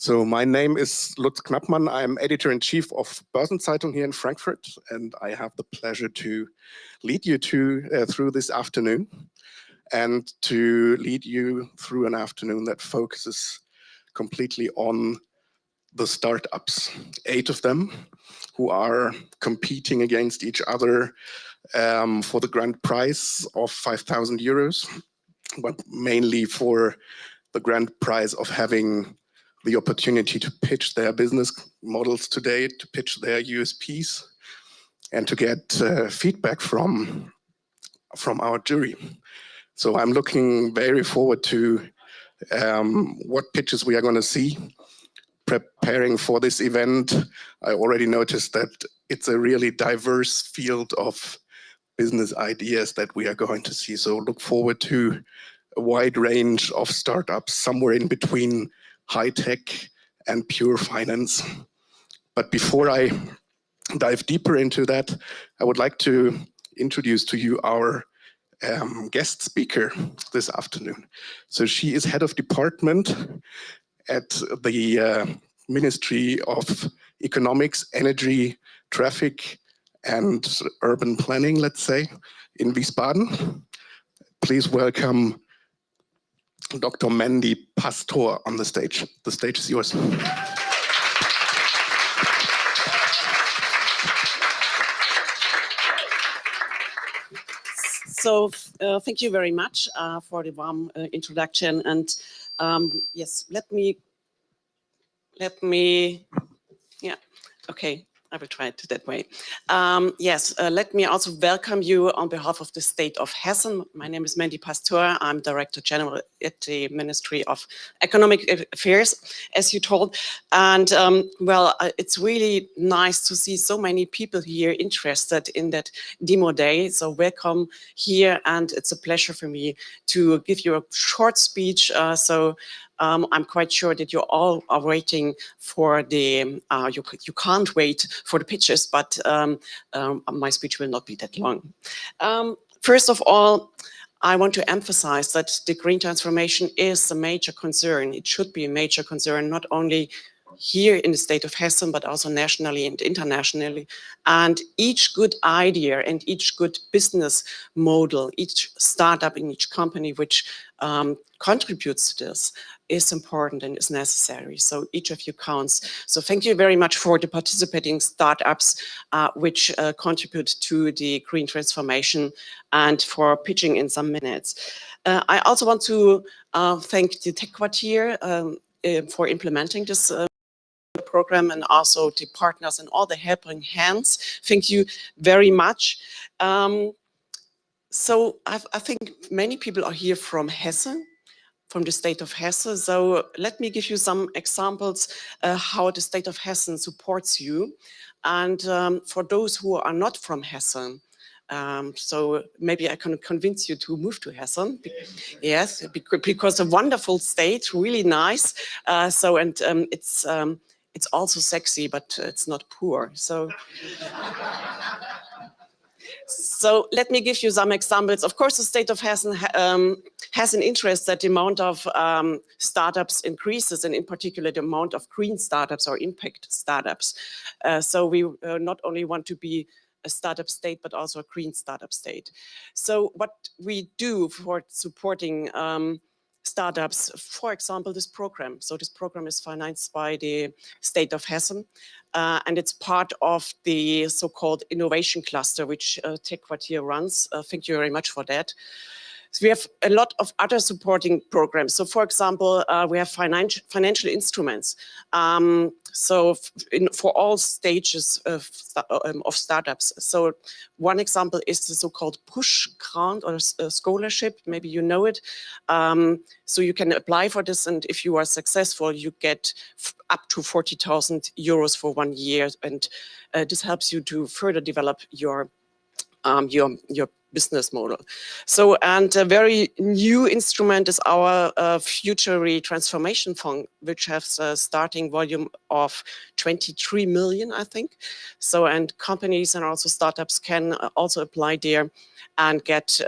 So my name is Lutz Knappmann. I'm editor-in-chief of Börsen-Zeitung here in Frankfurt, and I have the pleasure to lead you through this afternoon and to lead you through an afternoon that focuses completely on the startups, 8 of them, who are competing against each other for the grand prize of 5,000 euros, but mainly for the grand prize of having the opportunity to pitch their business models today, to pitch their USPs, and to get feedback from our jury. So I'm looking very forward to what pitches we are going to see. Preparing for this event, I already noticed that it's a really diverse field of business ideas that we are going to see. So look forward to a wide range of startups, somewhere in between high tech and pure finance. But before I dive deeper into that, I would like to introduce to you our guest speaker this afternoon. So she is head of department at the Ministry of Economics, Energy, Traffic and Urban Planning, let's say, in Wiesbaden. Please welcome Dr. Mandy Pastor on the stage. The stage is yours. So thank you very much for the warm introduction. And yes, let me, yeah, okay. I will try it that way. Yes, let me also welcome you on behalf of the state of Hessen. My name is Mandy Pastor. I'm Director General at the Ministry of Economic Affairs, as you told. And well, it's really nice to see so many people here interested in that demo day. So welcome here, and it's a pleasure for me to give you a short speech. I'm quite sure that you all are waiting for the, you can't wait for the pitches, but my speech will not be that long. First of all, I want to emphasize that the green transformation is a major concern. It should be a major concern, not only here in the state of Hessen, but also nationally and internationally. And each good idea and each good business model, each startup in each company which contributes to this is important and is necessary. So each of you counts. So thank you very much for the participating startups which contribute to the green transformation and for pitching in some minutes. I also want to thank the Tech Quartier for implementing this program, and also the partners and all the helping hands. Thank you very much. So I think many people are here from Hessen, from the state of Hessen. So let me give you some examples how the state of Hessen supports you. And for those who are not from Hessen, so maybe I can convince you to move to Hessen. Yes, because a wonderful state, really nice. It's also sexy, but it's not poor. So let me give you some examples. Of course, the state of Hessen has an interest that the amount of startups increases, and in particular the amount of green startups or impact startups. So we not only want to be a startup state, but also a green startup state. So what we do for supporting startups, for example, this program. So this program is financed by the state of Hessen, and it's part of the so-called innovation cluster, which Tech Quartier runs. Thank you very much for that. So we have a lot of other supporting programs. So for example, we have financial instruments. For all stages of startups. So one example is the so-called push grant or scholarship. Maybe you know it. So you can apply for this, and if you are successful, you get up to 40,000 euros for 1 year, and this helps you to further develop your business model. So, and a very new instrument is our Future Transformation Fund, which has a starting volume of 23 million, I think. So, and companies and also startups can also apply there and get,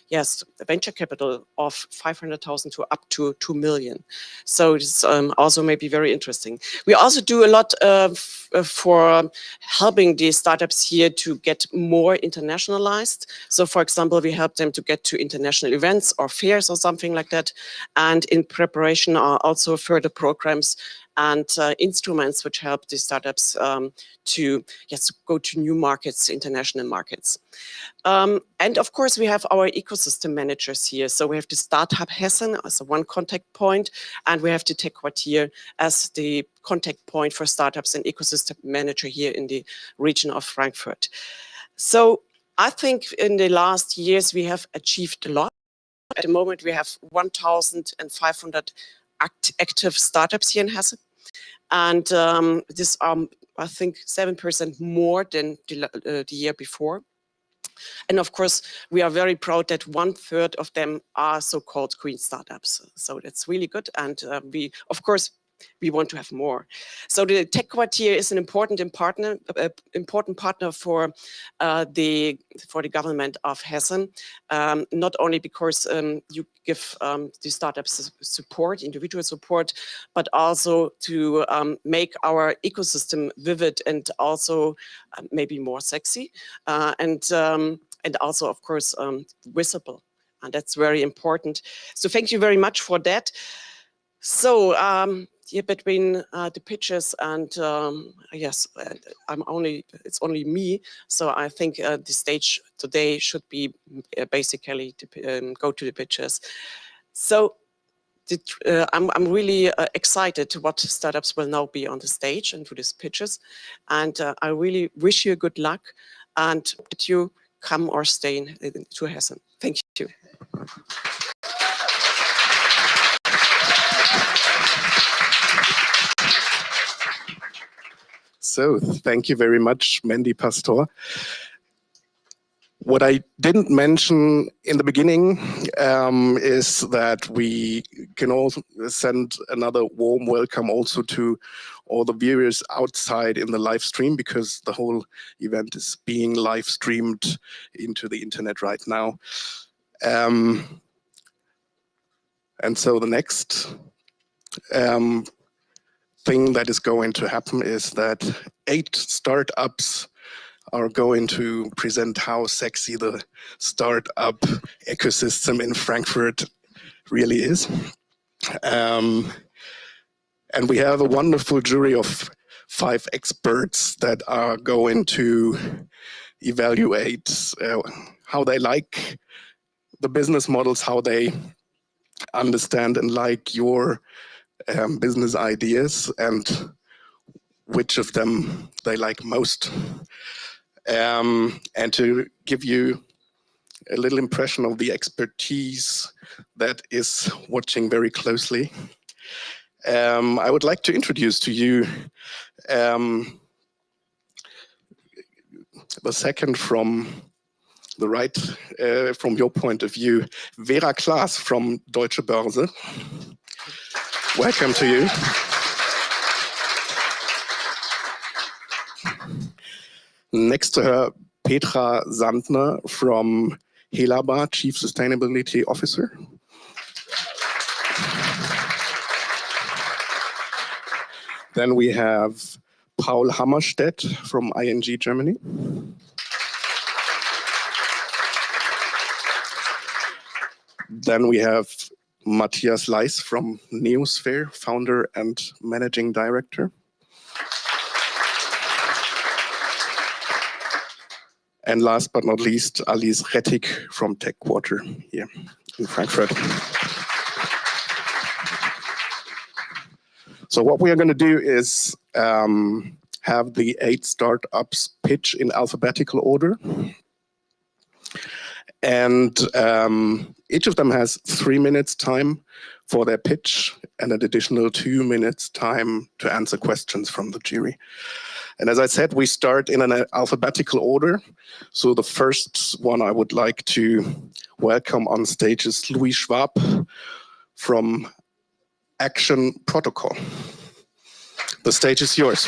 yes, venture capital of 500,000 to up to 2 million. So it's also maybe very interesting. We also do a lot for helping the startups here to get more internationalized. So for example, we help them to get to international events or fairs or something like that. And in preparation are also further programs and instruments which help the startups to go to new markets, international markets. And of course, we have our ecosystem managers here. So we have the Startup Hessen as a one contact point, and we have the Tech Quartier as the contact point for startups and ecosystem manager here in the region of Frankfurt. So I think in the last years, we have achieved a lot. At the moment, we have 1,500 active startups here in Hessen. And this are, I think, 7% more than the year before. And of course, we are very proud that 1/3 of them are so-called green startups. So that's really good. And we, of course, we want to have more. So the Tech Quartier is an important partner for the government of Hessen, not only because you give the startups support, individual support, but also to make our ecosystem vivid and also maybe more sexy, and also, of course, visible. And that's very important. So thank you very much for that. So here between the pitches and yes, it's only me. So I think the stage today should be basically to go to the pitches. So I'm really excited to what startups will now be on the stage and to these pitches. And I really wish you good luck and that you come or stay to Hessen. Thank you. So thank you very much, Mandy Pastor. What I didn't mention in the beginning is that we can also send another warm welcome also to all the viewers outside in the live stream, because the whole event is being live streamed into the internet right now. And so the next thing that is going to happen is that 8 startups are going to present how sexy the startup ecosystem in Frankfurt really is. And we have a wonderful jury of 5 experts that are going to evaluate how they like the business models, how they understand and like your business ideas, and which of them they like most. And to give you a little impression of the expertise that is watching very closely, I would like to introduce to you the second from the right, from your point of view, Vera Claas from Deutsche Börse. Welcome to you. Next to her, Petra Sandner from Helaba, Chief Sustainability Officer. Then we have Paul Hammerstädt from ING Germany. Then we have Matthias Lais from Neosfer, founder and managing director. And last but not least, Alice Rettig from Tech Quarter here in Frankfurt. So what we are going to do is have the 8 startups pitch in alphabetical order. And each of them has 3 minutes time for their pitch and an additional 2 minutes time to answer questions from the jury. And as I said, we start in an alphabetical order. So the first one I would like to welcome on stage is Louis Schwab from Action Protocol. The stage is yours.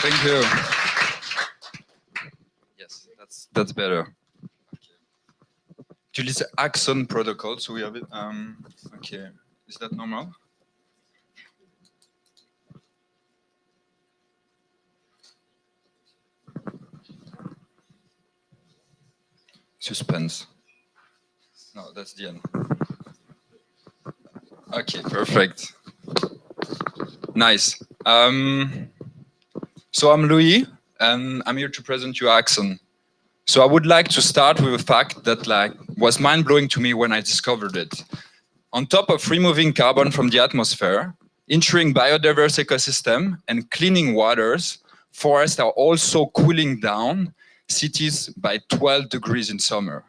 Thank you. Yes, that's better. Okay. It's Axon protocol, so we have it. Okay, is that normal? Suspense. No, that's the end. Okay, perfect. Nice. So I'm Louis, and I'm here to present you Axon. So I would like to start with a fact that was mind-blowing to me when I discovered it. On top of removing carbon from the atmosphere, ensuring biodiverse ecosystem, and cleaning waters, forests are also cooling down cities by 12 degrees in summer.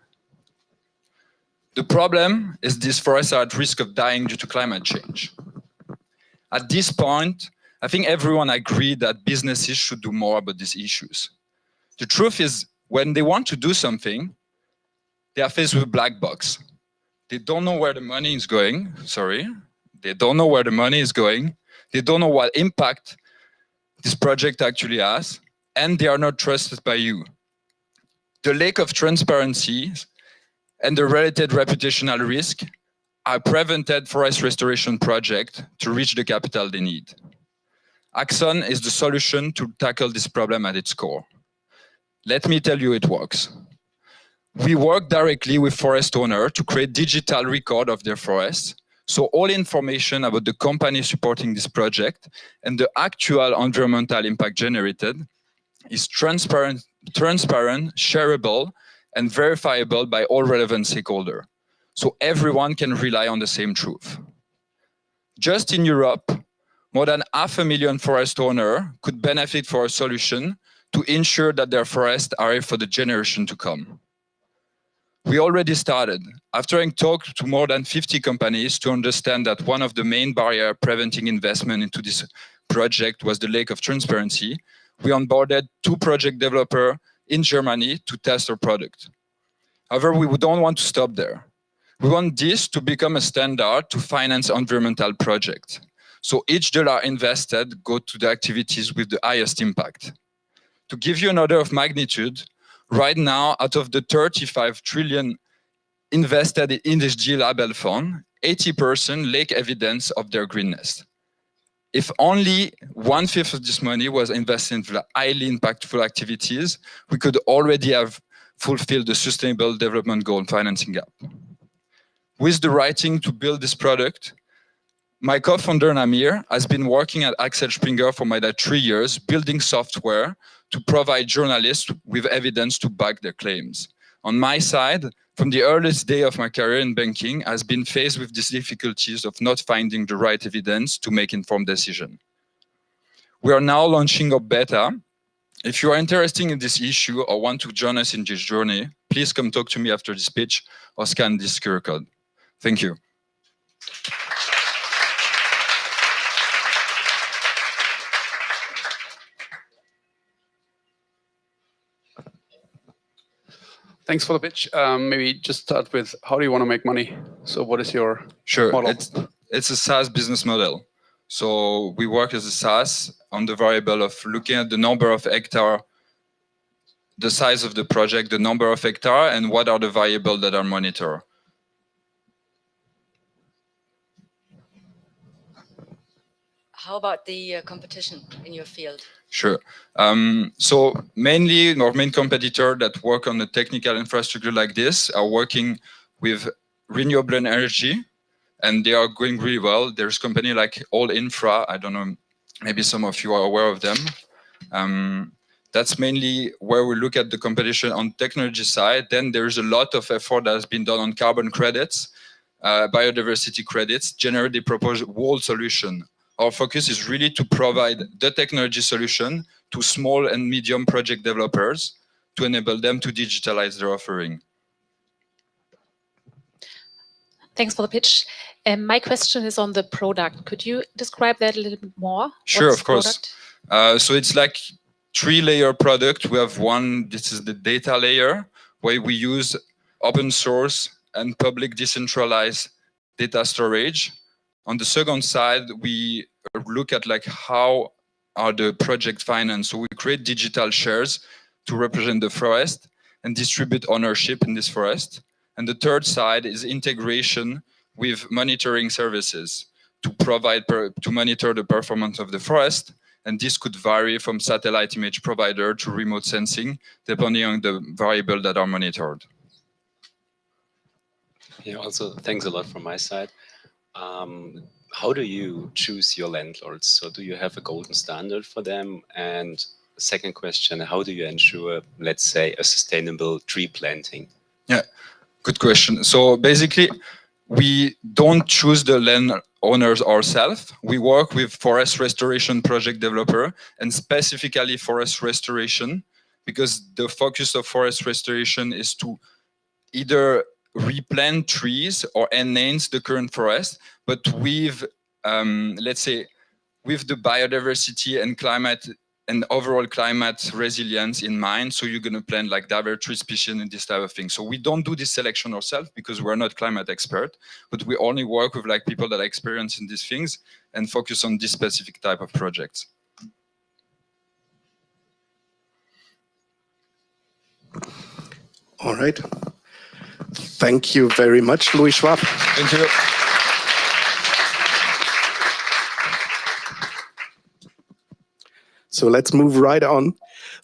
The problem is these forests are at risk of dying due to climate change. At this point, I think everyone agreed that businesses should do more about these issues. The truth is, when they want to do something, they are faced with a black box. They don't know where the money is going, They don't know where the money is going. They don't know what impact this project actually has, and they are not trusted by you. The lack of transparency and the related reputational risk are prevented forest restoration projects to reach the capital they need. Axon is the solution to tackle this problem at its core. Let me tell you it works. We work directly with forest owners to create digital record of their forests, so all information about the company supporting this project and the actual environmental impact generated is transparent, shareable, and verifiable by all relevant stakeholders, so everyone can rely on the same truth. Just in Europe, more than 500,000 forest owners could benefit from a solution to ensure that their forests are here for the generation to come. We already started. After having talked to more than 50 companies to understand that one of the main barriers preventing investment into this project was the lack of transparency, we onboarded 2 project developers in Germany to test our product. However, we don't want to stop there. We want this to become a standard to finance environmental projects. So each dollar invested goes to the activities with the highest impact. To give you an order of magnitude, right now, out of the 35 trillion invested in ESG label fund, 80% lack evidence of their greenness. If only 1/5 of this money was invested in highly impactful activities, we could already have fulfilled the sustainable development goal financing gap. With the right team to build this product, my co-founder Namir has been working at Axel Springer for more than 3 years, building software to provide journalists with evidence to back their claims. On my side, from the earliest day of my career in banking, I have been faced with these difficulties of not finding the right evidence to make informed decisions. We are now launching a beta. If you are interested in this issue or want to join us in this journey, please come talk to me after this pitch or scan this QR code. Thank you. Thanks for the pitch. Maybe just start with, how do you want to make money? So what is your model? It's a SaaS business model. So we work as a SaaS on the variable of looking at the number of hectares, the size of the project, the number of hectares, and what are the variables that are monitored. How about the competition in your field? Sure. So mainly our main competitor that work on the technical infrastructure like this are working with renewable energy, and they are going really well. There's company like All Infra. I don't know, maybe some of you are aware of them. That's mainly where we look at the competition on technology side. Then there's a lot of effort that has been done on carbon credits, biodiversity credits. Generally, they propose a whole solution. Our focus is really to provide the technology solution to small and medium project developers to enable them to digitalize their offering. Thanks for the pitch. My question is on the product. Could you describe that a little bit more? Sure, of course. So it's like 3-layer product. We have one, this is the data layer, where we use open source and public decentralized data storage. On the second side, we look at like how are the project financed. So we create digital shares to represent the forest and distribute ownership in this forest. And the third side is integration with monitoring services to provide to monitor the performance of the forest. And this could vary from satellite image provider to remote sensing, depending on the variable that are monitored. Yeah, also thanks a lot from my side. How do you choose your landlords? So do you have a golden standard for them? And second question, how do you ensure, let's say, a sustainable tree planting? Yeah, good question. So basically, we don't choose the land owners ourselves. We work with forest restoration project developer and specifically forest restoration, because the focus of forest restoration is to either replant trees or enhance the current forest, but with, let's say, with the biodiversity and climate and overall climate resilience in mind. So you're going to plant like diverse tree species and this type of thing. So we don't do this selection ourselves because we're not climate expert, but we only work with like people that are experienced in these things and focus on this specific type of projects. All right. Thank you very much, Louis Schwab. Thank you. So let's move right on.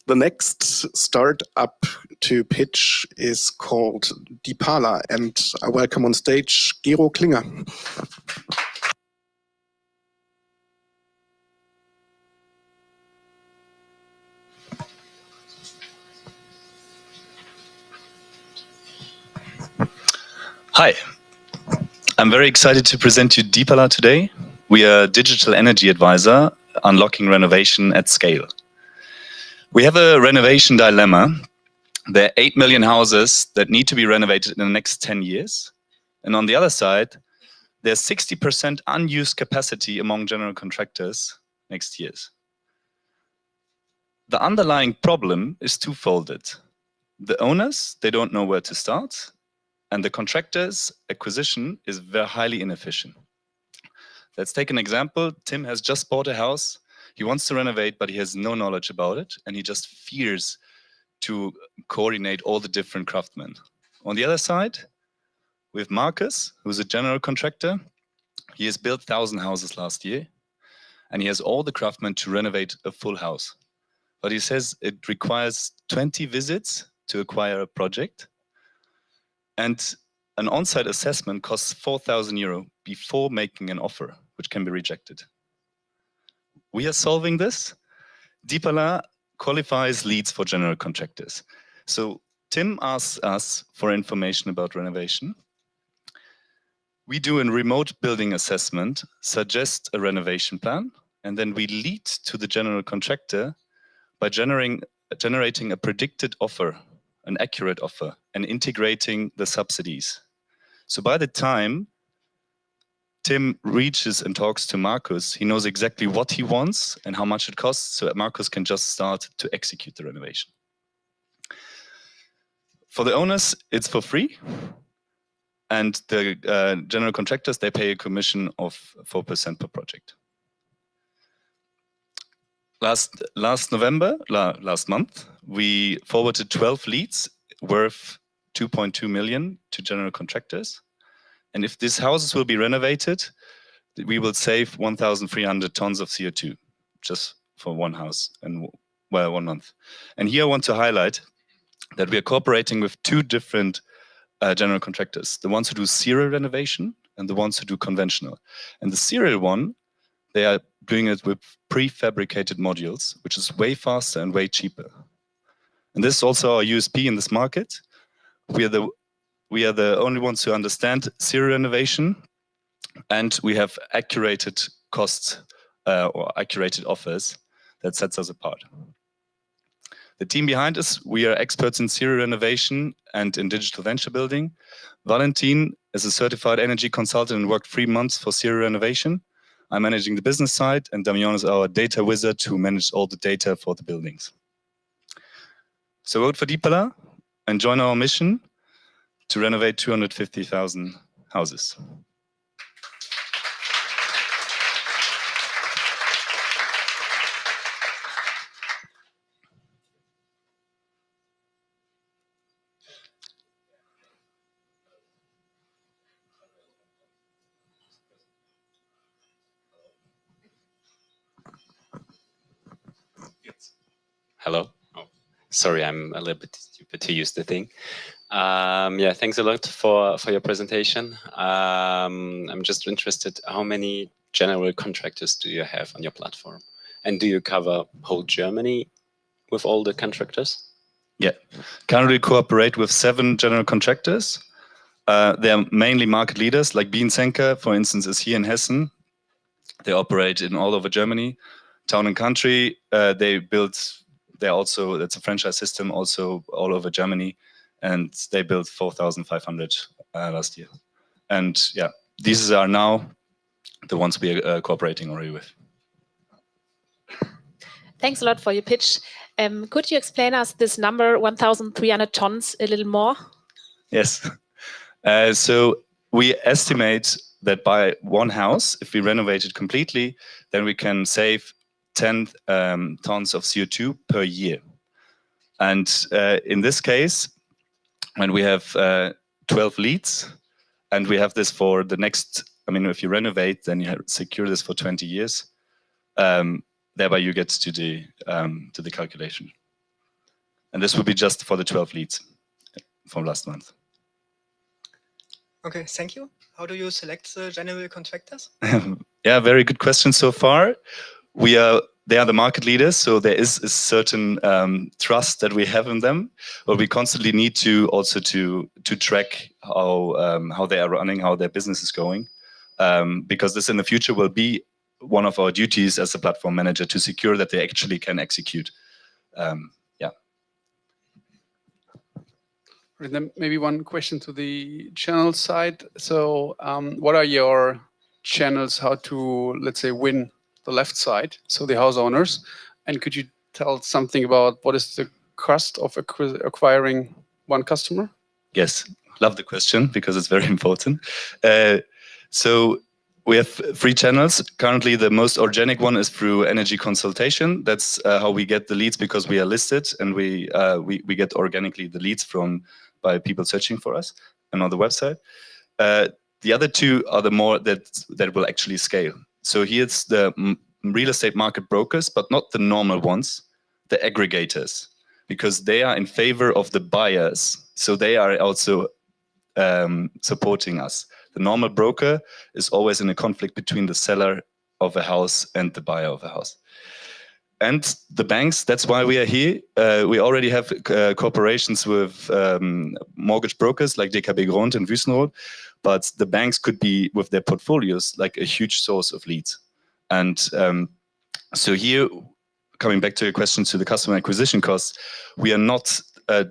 The next startup to pitch is called Dipala, and I welcome on stage Gero Klinger. Hi, I'm very excited to present you Dipala today. We are a digital energy advisor unlocking renovation at scale. We have a renovation dilemma. There are 8 million houses that need to be renovated in the next 10 years. And on the other side, there's 60% unused capacity among general contractors next years. The underlying problem is twofolded. The owners, they don't know where to start, and the contractors' acquisition is very highly inefficient. Let's take an example. Tim has just bought a house. He wants to renovate, but he has no knowledge about it, and he just fears to coordinate all the different craftsmen. On the other side, we have Marcus, who's a general contractor. He has built 1,000 houses last year, and he has all the craftsmen to renovate a full house. But he says it requires 20 visits to acquire a project, and an on-site assessment costs 4,000 euro before making an offer, which can be rejected. We are solving this. Dipala qualifies leads for general contractors. So Tim asks us for information about renovation. We do a remote building assessment, suggest a renovation plan, and then we lead to the general contractor by generating a predicted offer, an accurate offer, and integrating the subsidies. So by the time Tim reaches and talks to Marcus, he knows exactly what he wants and how much it costs, so that Marcus can just start to execute the renovation. For the owners, it's for free. And the general contractors, they pay a commission of 4% per project. Last month, we forwarded 12 leads worth 2.2 million to general contractors. And if these houses will be renovated, we will save 1,300 tons of CO2 just for one house and 1 month. And here I want to highlight that we are cooperating with 2 different general contractors, the ones who do serial renovation and the ones who do conventional. And the serial one, they are doing it with prefabricated modules, which is way faster and way cheaper. And this is also our USP in this market. We are the only ones who understand serial renovation, and we have accurate costs or accurate offers that sets us apart. The team behind us, we are experts in serial renovation and in digital venture building. Valentin is a certified energy consultant and worked 3 months for serial renovation. I'm managing the business side, and Damian is our data wizard who manages all the data for the buildings. So vote for Dipala and join our mission to renovate 250,000 houses. Hello. Oh, sorry, I'm a little bit stupid to use the thing. Yeah, thanks a lot for your presentation. I'm just interested, how many general contractors do you have on your platform? And do you cover whole Germany with all the contractors? Yeah, currently cooperate with 7 general contractors. They're mainly market leaders, like Bienzenker, for instance, is here in Hessen. They operate in all over Germany, town and country. It's a franchise system also all over Germany, and they built 4,500 last year. And yeah, these are now the ones we are cooperating already with. Thanks a lot for your pitch. Could you explain us this number, 1,300 tons, a little more? Yes. So we estimate that by one house, if we renovate it completely, then we can save 10 tons of CO2 per year. And in this case, when we have 12 leads, and we have this for the next, I mean, if you renovate, then you secure this for 20 years. Thereby you get to the calculation. And this will be just for the 12 leads from last month. Okay, thank you. How do you select the general contractors? Yeah, very good question so far. They are the market leaders, so there is a certain trust that we have in them, but we constantly need to also to track how they are running, how their business is going, because this in the future will be one of our duties as a platform manager to secure that they actually can execute. Yeah. And then maybe one question to the channel side. So what are your channels, how to, let's say, win the left side, so the house owners? And could you tell something about what is the cost of acquiring one customer? Yes, love the question because it's very important. So we have 3 channels. Currently, the most organic one is through energy consultation. That's how we get the leads, because we are listed, and we get organically the leads by people searching for us and on the website. The other 2 are the more that will actually scale. So here's the real estate market brokers, but not the normal ones, the aggregators, because they are in favor of the buyers. So they are also supporting us. The normal broker is always in a conflict between the seller of a house and the buyer of a house. And the banks, that's why we are here. We already have cooperations with mortgage brokers like DKB Grund and Wüstenrot, but the banks could be, with their portfolios, like a huge source of leads. And so here, coming back to your question to the customer acquisition costs, we are not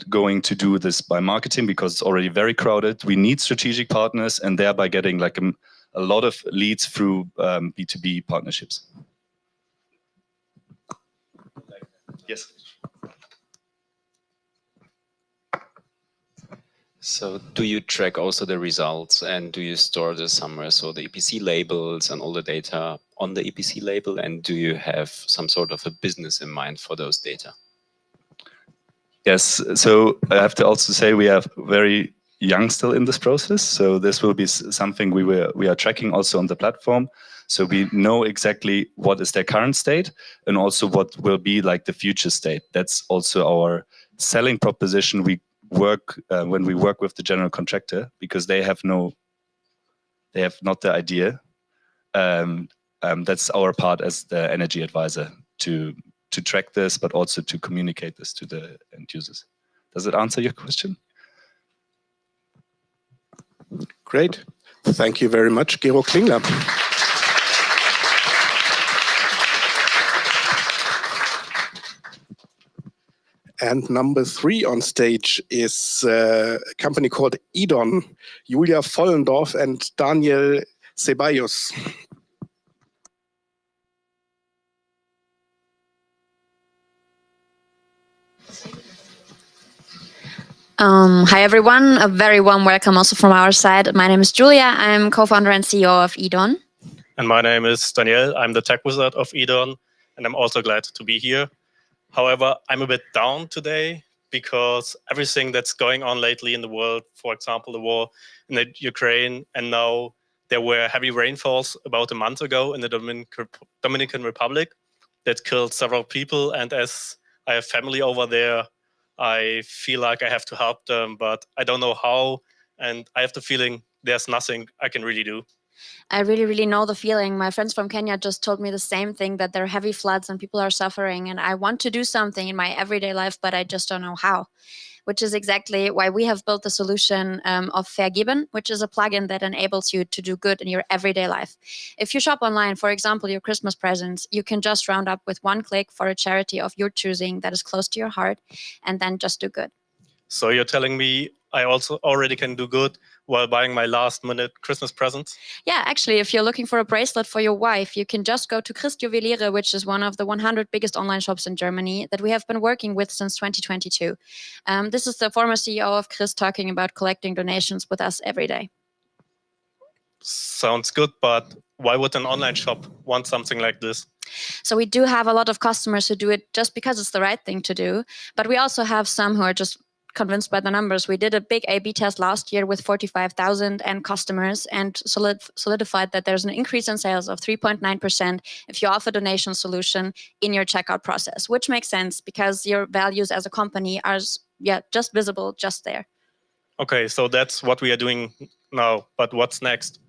going to do this by marketing because it's already very crowded. We need strategic partners, and thereby getting like a lot of leads through B2B partnerships. Yes. So do you track also the results, and do you store this somewhere? So the EPC labels and all the data on the EPC label, and do you have some sort of a business in mind for those data? Yes, so I have to also say we are very young still in this process. So this will be something we are tracking also on the platform. So we know exactly what is their current state and also what will be like the future state. That's also our selling proposition. We work when we work with the general contractor, because they have not the idea. That's our part as the energy advisor to track this, but also to communicate this to the end users. Does it answer your question? Great. Thank you very much, Gero Klingler. And number 3 on stage is a company called Edon, Julia Vollendorf and Daniel Ceballos. Hi everyone, a very warm welcome also from our side. My name is Julia, I'm co-founder and CEO of Edon. And my name is Daniel, I'm the tech wizard of Edon, and I'm also glad to be here. However, I'm a bit down today because everything that's going on lately in the world, for example, the war in the Ukraine, and now there were heavy rainfalls about a month ago in the Dominican Republic that killed several people. And as I have family over there, I feel like I have to help them, but I don't know how. And I have the feeling there's nothing I can really do. I really know the feeling. My friends from Kenya just told me the same thing, that there are heavy floods and people are suffering. And I want to do something in my everyday life, but I just don't know how. Which is exactly why we have built the solution of Vergeben, which is a plugin that enables you to do good in your everyday life. If you shop online, for example, your Christmas presents, you can just round up with one click for a charity of your choosing that is close to your heart, and then just do good. So you're telling me I also already can do good while buying my last minute Christmas presents? Yeah, actually, if you're looking for a bracelet for your wife, you can just go to Christ Juweliere, which is one of the 100 biggest online shops in Germany that we have been working with since 2022. This is the former CEO of Christ talking about collecting donations with us every day. Sounds good, but why would an online shop want something like this? So we do have a lot of customers who do it just because it's the right thing to do, but we also have some who are just convinced by the numbers. We did a big A/B test last year with 45,000 end customers and solidified that there's an increase in sales of 3.9% if you offer donation solution in your checkout process, which makes sense because your values as a company are just visible just there. Okay, so that's what we are doing now, but what's next?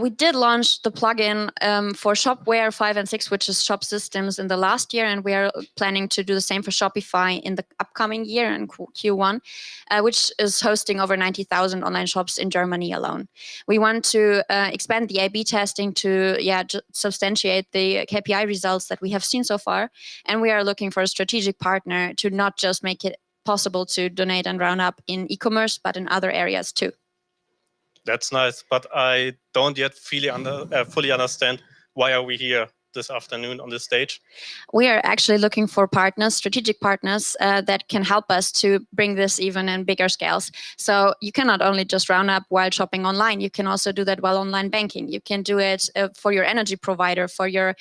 We did launch the plugin for Shopware 5 and 6, which is shop systems, in the last year, and we are planning to do the same for Shopify in the upcoming year in Q1, which is hosting over 90,000 online shops in Germany alone. We want to expand the A/B testing to substantiate the KPI results that we have seen so far, and we are looking for a strategic partner to not just make it possible to donate and round up in e-commerce, but in other areas too. That's nice, but I don't yet fully understand why are we here this afternoon on this stage. We are actually looking for partners, strategic partners that can help us to bring this even in bigger scales. So you cannot only just round up while shopping online, you can also do that while online banking. You can do it for your energy provider, for your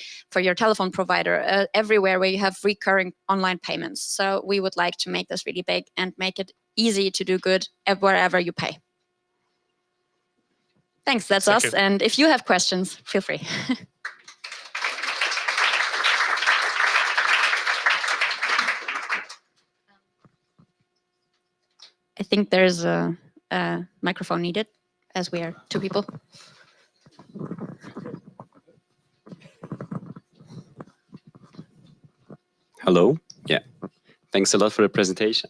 telephone provider, everywhere where you have recurring online payments. So we would like to make this really big and make it easy to do good wherever you pay. Thanks, that's us. Thank you. And if you have questions, feel free. I think there's a microphone needed, as we are two people. Hello. Yeah. Thanks a lot for the presentation.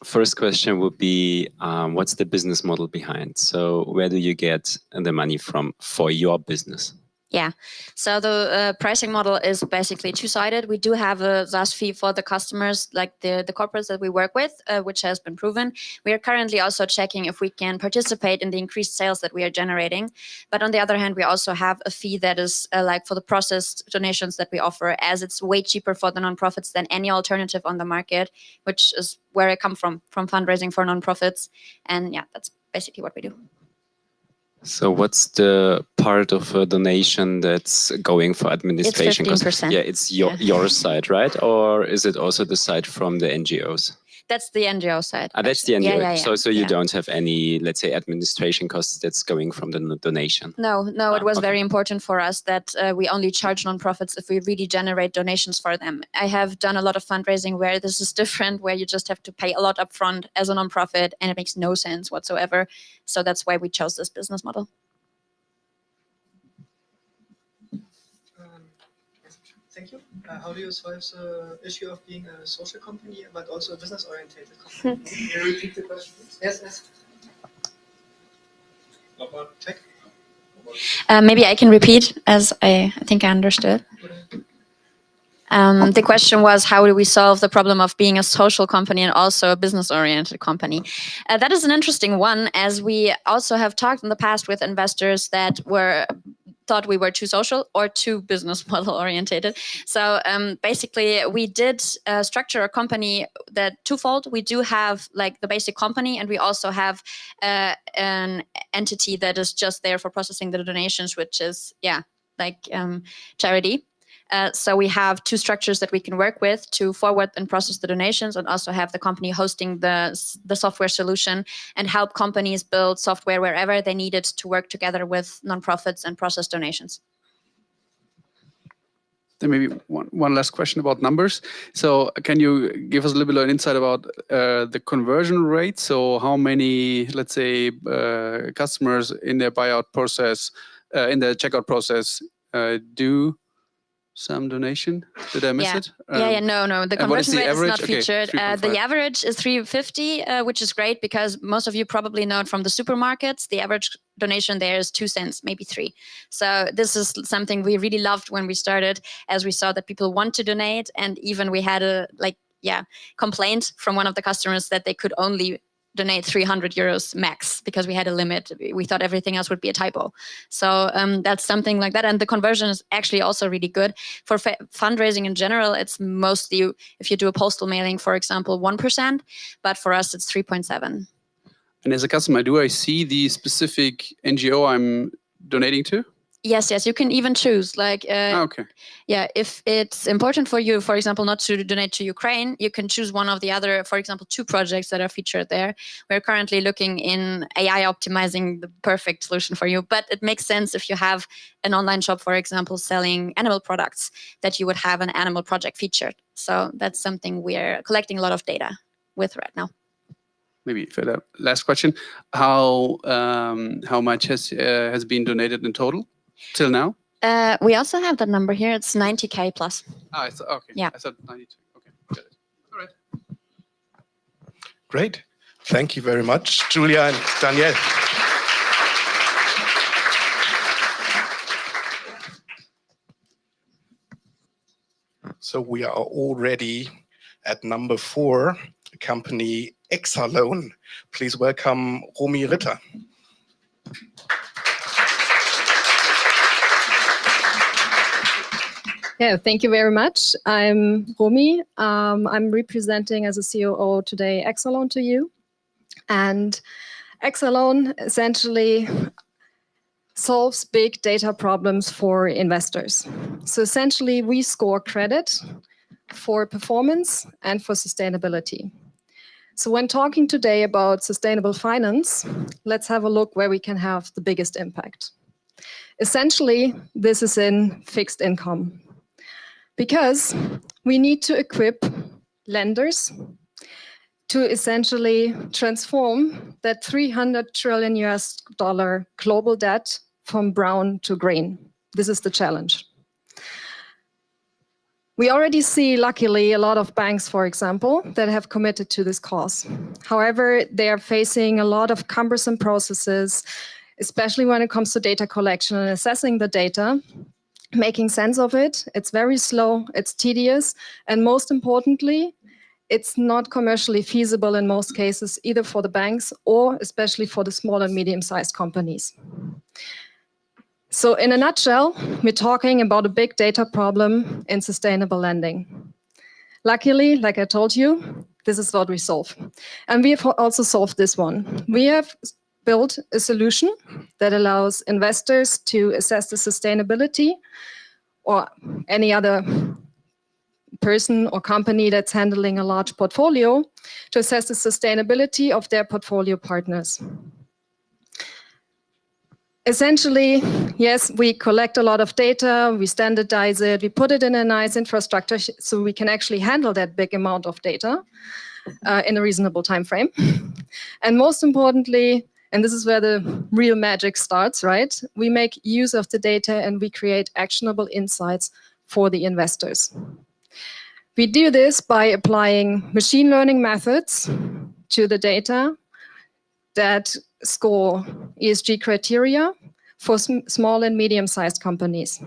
First question would be, what's the business model behind? So where do you get the money from for your business? Yeah, so the pricing model is basically two-sided. We do have a SaaS fee for the customers, like the corporates that we work with, which has been proven. We are currently also checking if we can participate in the increased sales that we are generating. But on the other hand, we also have a fee that is like for the processed donations that we offer, as it's way cheaper for the nonprofits than any alternative on the market, which is where I come from fundraising for nonprofits. And yeah, that's basically what we do. So what's the part of a donation that's going for administration? It's 15%. Yeah, it's your side, right? Or is it also the side from the NGOs? That's the NGO side. That's the NGO. Yeah. So you don't have any, let's say, administration costs that's going from the donation? No, it was very important for us that we only charge nonprofits if we really generate donations for them. I have done a lot of fundraising where this is different, where you just have to pay a lot upfront as a nonprofit, and it makes no sense whatsoever. So that's why we chose this business model. Thank you. How do you solve the issue of being a social company, but also a business-oriented company? Can you repeat the question, please? Yes. Check. Maybe I can repeat, as I think I understood. The question was, how do we solve the problem of being a social company and also a business-oriented company? That is an interesting one, as we also have talked in the past with investors that were thought we were too social or too business model orientated. So basically, we did structure a company that twofold. We do have like the basic company, and we also have an entity that is just there for processing the donations, which is charity. So we have two structures that we can work with to forward and process the donations, and also have the company hosting the software solution and help companies build software wherever they need it to work together with nonprofits and process donations. Then maybe one last question about numbers. So can you give us a little bit of insight about the conversion rate? So how many, let's say, customers in their buyout process, in the checkout process, do some donation? Did I miss it? No. The conversion rate is not Okay, featured. The average is 350, which is great because most of you probably know it from the supermarkets. The average donation there is 2 cents, maybe 3. So this is something we really loved when we started, as we saw that people want to donate, and even we had a complaint from one of the customers that they could only donate 300 euros max because we had a limit. We thought everything else would be a typo. So that's something like that. And the conversion is actually also really good. For fundraising in general, it's mostly, if you do a postal mailing, for example, 1%, but for us, it's 3.7. And as a customer, do I see the specific NGO I'm donating to? Yes, you can even choose. Okay. Yeah, if it's important for you, for example, not to donate to Ukraine, you can choose one of the other, for example, 2 projects that are featured there. We're currently looking in AI optimizing the perfect solution for you, but it makes sense if you have an online shop, for example, selling animal products, that you would have an animal project featured. So that's something we're collecting a lot of data with right now. Maybe for the last question, how much has been donated in total till now? We also have that number here. It's 90K plus. Okay. Yeah. I thought 92. Okay, got it. All right. Great. Thank you very much, Julia and Danielle. So we are already at number 4, company Exaloan. Please welcome Romy Ritter. Yeah, thank you very much. I'm Romy. I'm representing as a COO today Exaloan to you. And Exaloan essentially solves big data problems for investors. So essentially we score credit for performance and for sustainability. So when talking today about sustainable finance, let's have a look where we can have the biggest impact. Essentially, this is in fixed income, because we need to equip lenders to essentially transform that $300 trillion global debt from brown to green. This is the challenge. We already see, luckily, a lot of banks, for example, that have committed to this cause. However, they are facing a lot of cumbersome processes, especially when it comes to data collection and assessing the data, making sense of it. It's very slow, it's tedious, and most importantly, it's not commercially feasible in most cases, either for the banks or especially for the small and medium-sized companies. So in a nutshell, we're talking about a big data problem in sustainable lending. Luckily, like I told you, this is what we solve. And we have also solved this one. We have built a solution that allows investors to assess the sustainability, or any other person or company that's handling a large portfolio, to assess the sustainability of their portfolio partners. Essentially, yes, we collect a lot of data, we standardize it, we put it in a nice infrastructure so we can actually handle that big amount of data in a reasonable time frame. And most importantly, and this is where the real magic starts, right? We make use of the data and we create actionable insights for the investors. We do this by applying machine learning methods to the data that score ESG criteria for small and medium-sized companies.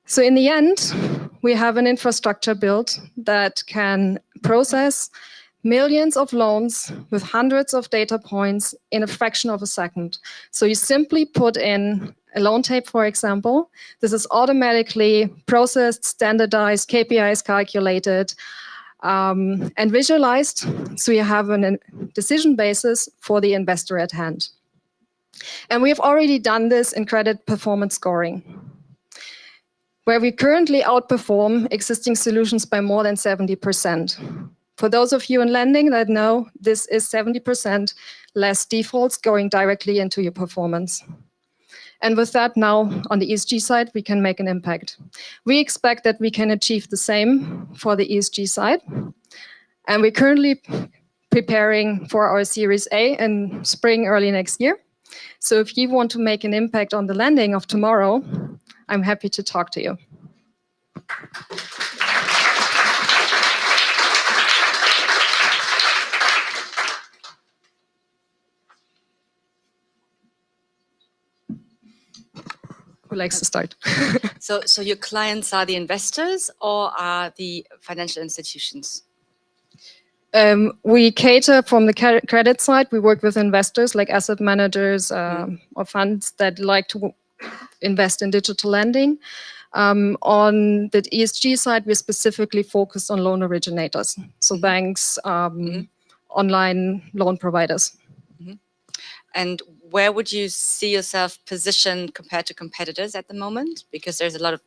So in the end, we have an infrastructure built that can process millions of loans with hundreds of data points in a fraction of a second. So you simply put in a loan tape, for example, this is automatically processed, standardized, KPIs calculated, and visualized, so you have a decision basis for the investor at hand. And we have already done this in credit performance scoring, where we currently outperform existing solutions by more than 70%. For those of you in lending that know, this is 70% less defaults going directly into your performance. And with that, now on the ESG side, we can make an impact. We expect that we can achieve the same for the ESG side. And we're currently preparing for our Series A in spring, early next year. So if you want to make an impact on the lending of tomorrow, I'm happy to talk to you. Who likes to start? So your clients are the investors or are the financial institutions? We cater from the credit side. We work with investors like asset managers or funds that like to invest in digital lending. On the ESG side, we're specifically focused on loan originators, so banks, online loan providers. And where would you see yourself positioned compared to competitors at the moment? Because there's a lot of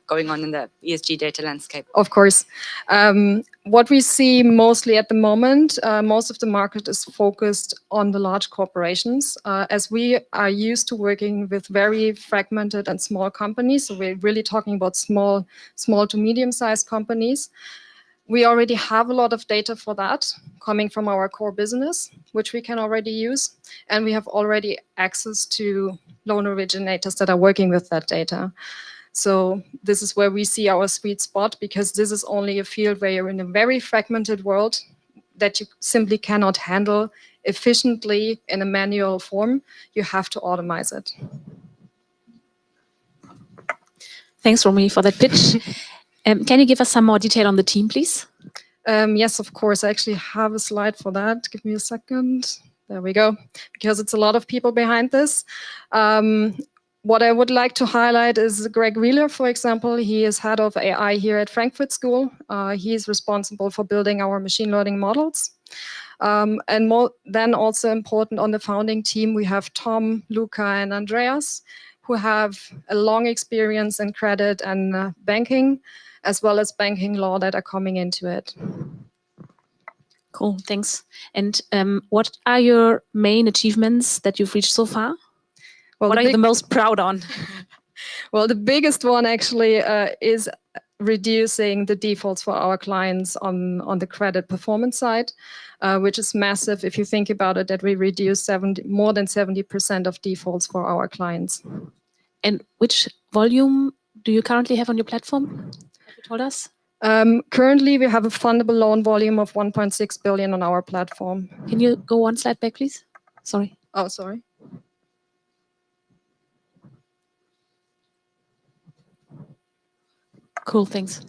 going on in the ESG data landscape. Of course. What we see mostly at the moment, most of the market is focused on the large corporations, as we are used to working with very fragmented and small companies. So we're really talking about small to medium-sized companies. We already have a lot of data for that coming from our core business, which we can already use. And we have already access to loan originators that are working with that data. So this is where we see our sweet spot, because this is only a field where you're in a very fragmented world that you simply cannot handle efficiently in a manual form. You have to automate it. Thanks, Romy, for that pitch. Can you give us some more detail on the team, please? Yes, of course. I actually have a slide for that. Give me a second. There we go. Because it's a lot of people behind this. What I would like to highlight is Greg Wheeler, for example. He is head of AI here at Frankfurt School. He is responsible for building our machine learning models. And then also important on the founding team, we have Tom, Luca, and Andreas, who have a long experience in credit and banking, as well as banking law that are coming into it. Cool, thanks. And what are your main achievements that you've reached so far? Well, what are you the most proud on? Well, the biggest one actually is reducing the defaults for our clients on the credit performance side, which is massive if you think about it, that we reduce more than 70% of defaults for our clients. And which volume do you currently have on your platform? Have you told us? Currently, we have a fundable loan volume of 1.6 billion on our platform. Can you go one slide back, please? Sorry. Oh, sorry. Cool, thanks.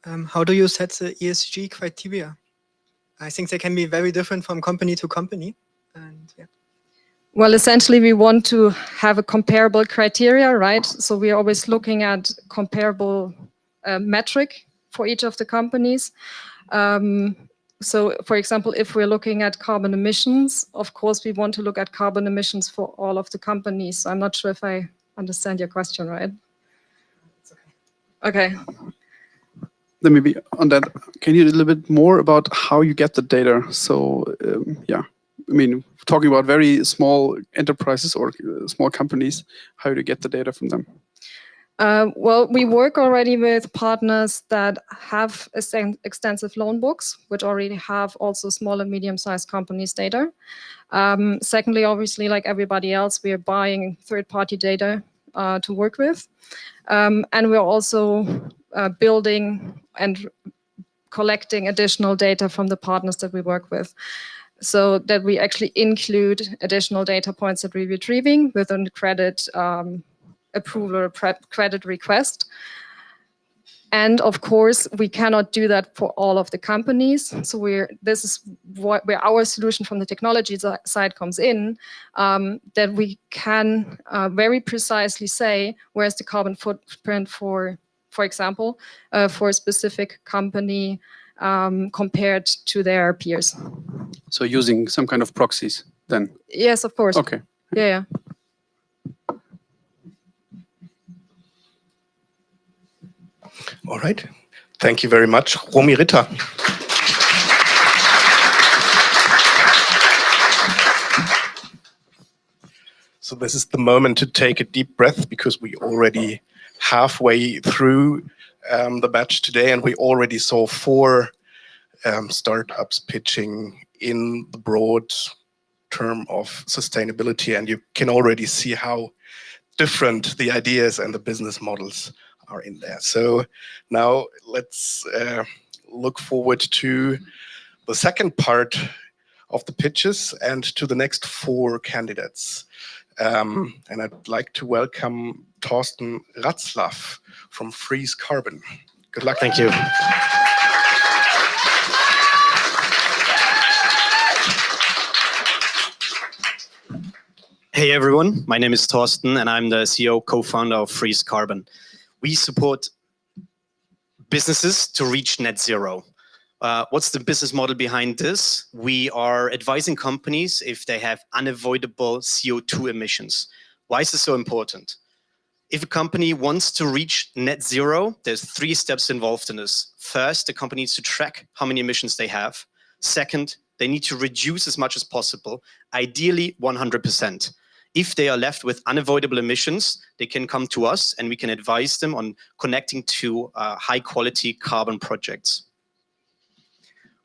How do you set the ESG criteria? I think they can be very different from company to company. And yeah. Well, essentially, we want to have a comparable criteria, right? So we're always looking at comparable metric for each of the companies. So, for example, if we're looking at carbon emissions, of course, we want to look at carbon emissions for all of the companies. So I'm not sure if I understand your question, right? Okay. Then maybe on that, can you a little bit more about how you get the data? So, yeah, I mean, talking about very small enterprises or small companies, how do you get the data from them? Well, we work already with partners that have extensive loan books, which already have also small and medium-sized companies' data. Secondly, obviously, like everybody else, we are buying third-party data to work with. And we're also building and collecting additional data from the partners that we work with, so that we actually include additional data points that we're retrieving within the credit approval or credit request. And of course, we cannot do that for all of the companies. So this is where our solution from the technology side comes in, that we can very precisely say where's the carbon footprint for example, for a specific company compared to their peers. So using some kind of proxies then? Yes, of course. Okay. Yeah. All right. Thank you very much. Romy Ritter. So this is the moment to take a deep breath because we already halfway through the batch today and we already saw 4 startups pitching in the broad term of sustainability, and you can already see how different the ideas and the business models are in there. So now let's look forward to the second part of the pitches and to the next 4 candidates. And I'd like to welcome Thorsten Ratzlaff from Freeze Carbon. Good luck. Thank you. Hey everyone, my name is Thorsten and I'm the CEO, co-founder of Freeze Carbon. We support businesses to reach net zero. What's the business model behind this? We are advising companies if they have unavoidable CO2 emissions. Why is this so important? If a company wants to reach net zero, there's 3 steps involved in this. First, the company needs to track how many emissions they have. Second, they need to reduce as much as possible, ideally 100%. If they are left with unavoidable emissions, they can come to us and we can advise them on connecting to high quality carbon projects.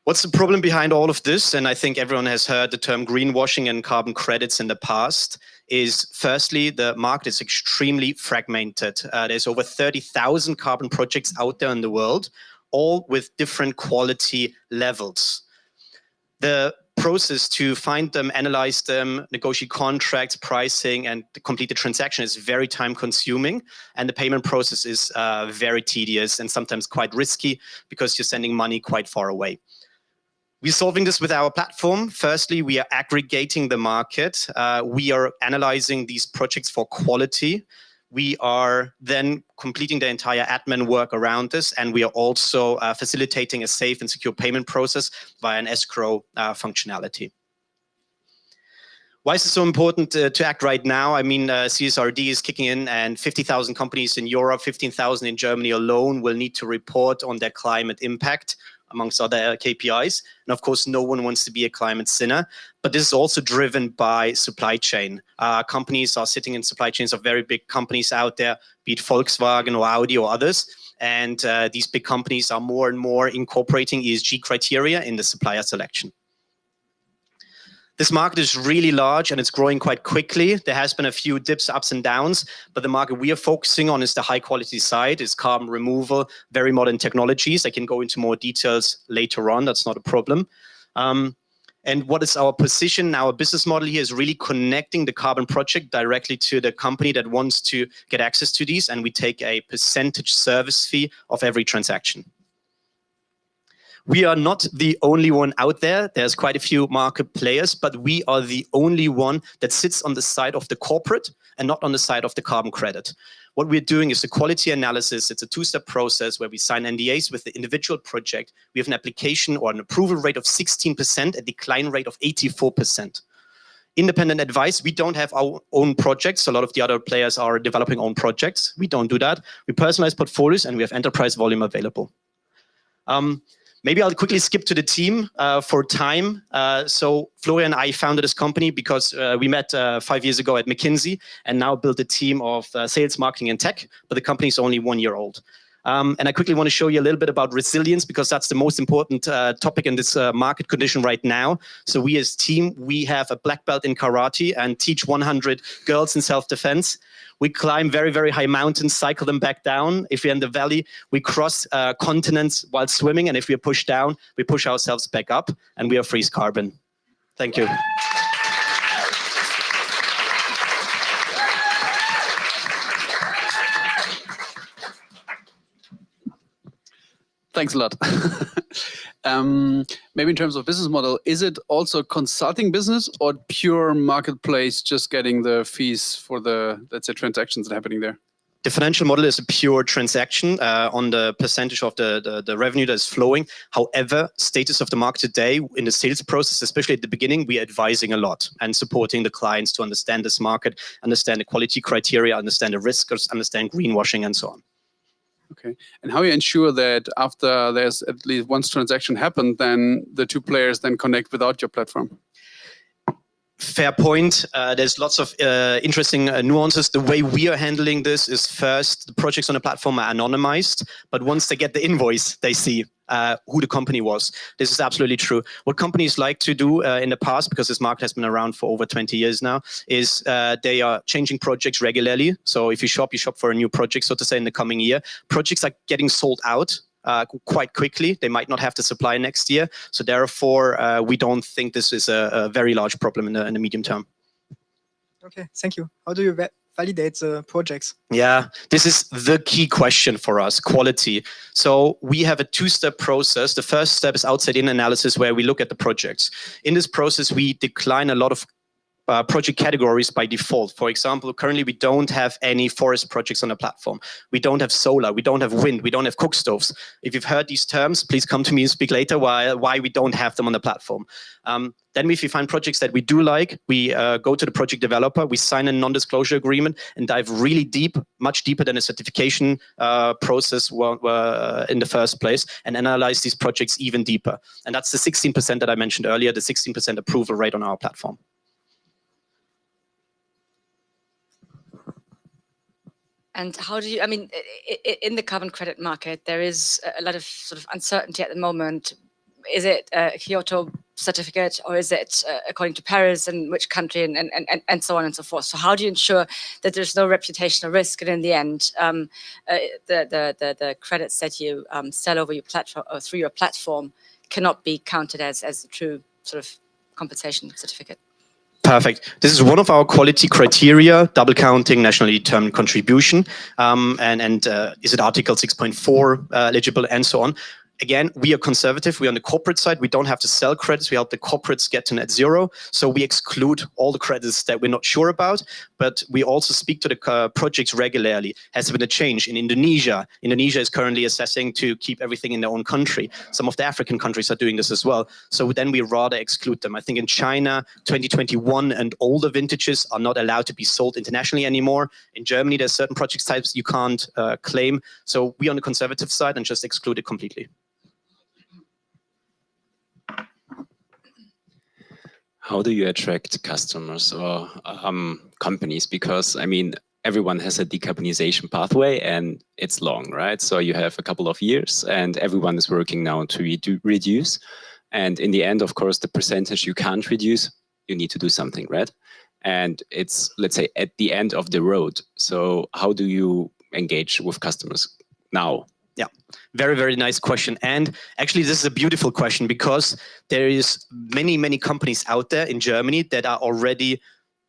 What's the problem behind all of this? And I think everyone has heard the term greenwashing and carbon credits in the past, is firstly, the market is extremely fragmented. There's over 30,000 carbon projects out there in the world, all with different quality levels. The process to find them, analyze them, negotiate contracts, pricing, and complete the transaction is very time consuming. And the payment process is very tedious and sometimes quite risky because you're sending money quite far away. We're solving this with our platform. Firstly, we are aggregating the market. We are analyzing these projects for quality. We are then completing the entire admin work around this, and we are also facilitating a safe and secure payment process via an escrow functionality. Why is it so important to act right now? I mean, CSRD is kicking in and 50,000 companies in Europe, 15,000 in Germany alone will need to report on their climate impact, amongst other KPIs. And of course, no one wants to be a climate sinner, but this is also driven by supply chain. Companies are sitting in supply chains of very big companies out there, be it Volkswagen or Audi or others. And these big companies are more and more incorporating ESG criteria in the supplier selection. This market is really large and it's growing quite quickly. There has been a few dips, ups and downs, but the market we are focusing on is the high quality side, is carbon removal, very modern technologies. I can go into more details later on, that's not a problem. And what is our position? Our business model here is really connecting the carbon project directly to the company that wants to get access to these, and we take a percentage service fee of every transaction. We are not the only one out there. There's quite a few market players, but we are the only one that sits on the side of the corporate and not on the side of the carbon credit. What we're doing is a quality analysis. It's a 2-step process where we sign NDAs with the individual project. We have an application or an approval rate of 16%, a decline rate of 84%. Independent advice, we don't have our own projects. A lot of the other players are developing own projects. We don't do that. We personalize portfolios and we have enterprise volume available. Maybe I'll quickly skip to the team for time. So Florian and I founded this company because we met 5 years ago at McKenzie and now built a team of sales, marketing and tech, but the company is only 1 year old. And I quickly want to show you a little bit about resilience because that's the most important topic in this market condition right now. So we as a team, we have a black belt in karate and teach 100 girls in self-defense. We climb very, very high mountains, cycle them back down. If we're in the valley, we cross continents while swimming. And if we are pushed down, we push ourselves back up and we are Freeze Carbon. Thank you. Thanks a lot. Maybe in terms of business model, is it also consulting business or pure marketplace, just getting the fees for the, let's say, transactions that are happening there? The financial model is a pure transaction on the percentage of the revenue that is flowing. However, status of the market today in the sales process, especially at the beginning, we are advising a lot and supporting the clients to understand this market, understand the quality criteria, understand the risks, understand greenwashing, and so on. Okay, and how you ensure that after there's at least once transaction happened, then the two players then connect without your platform? Fair point. There's lots of interesting nuances. The way we are handling this is first, the projects on the platform are anonymized, but once they get the invoice, they see who the company was. This is absolutely true. What companies like to do in the past, because this market has been around for over 20 years now, is they are changing projects regularly. So if you shop for a new project, so to say, in the coming year. Projects are getting sold out quite quickly. They might not have the supply next year. So therefore, we don't think this is a very large problem in the medium term. Okay, thank you. How do you validate the projects? Yeah, this is the key question for us, quality. So we have a two-step process. The first step is outside-in analysis, where we look at the projects. In this process, we decline a lot of project categories by default. For example, currently we don't have any forest projects on the platform. We don't have solar, we don't have wind, we don't have cook stoves. If you've heard these terms, please come to me and speak later why we don't have them on the platform. Then if we find projects that we do like, we go to the project developer, we sign a non-disclosure agreement and dive really deep, much deeper than a certification process in the first place, and analyze these projects even deeper. And that's the 16% that I mentioned earlier, the 16% approval rate on our platform. And how do you, I mean, in the carbon credit market, there is a lot of sort of uncertainty at the moment. Is it a Kyoto certificate, or is it according to Paris, and which country, and so on and so forth? So how do you ensure that there's no reputational risk, and in the end, the credits that you sell over your platform or through your platform cannot be counted as a true sort of compensation certificate? Perfect. This is one of our quality criteria, double counting, nationally determined contribution, and is it Article 6.4 eligible, and so on. Again, we are conservative. We're on the corporate side. We don't have to sell credits. We help the corporates get to net zero. So we exclude all the credits that we're not sure about, but we also speak to the projects regularly. Has been a change in Indonesia. Indonesia is currently assessing to keep everything in their own country. Some of the African countries are doing this as well. So then we rather exclude them. I think in China, 2021 and older vintages are not allowed to be sold internationally anymore. In Germany, there's certain project types you can't claim. So we on the conservative side and just exclude it completely. How do you attract customers or companies? Because, I mean, everyone has a decarbonization pathway and it's long, right? So you have a couple of years and everyone is working now to reduce. And in the end, of course, the percentage you can't reduce, you need to do something, right? And it's, let's say, at the end of the road. So how do you engage with customers now? Yeah, very, very nice question. And actually, this is a beautiful question because there is many companies out there in Germany that are already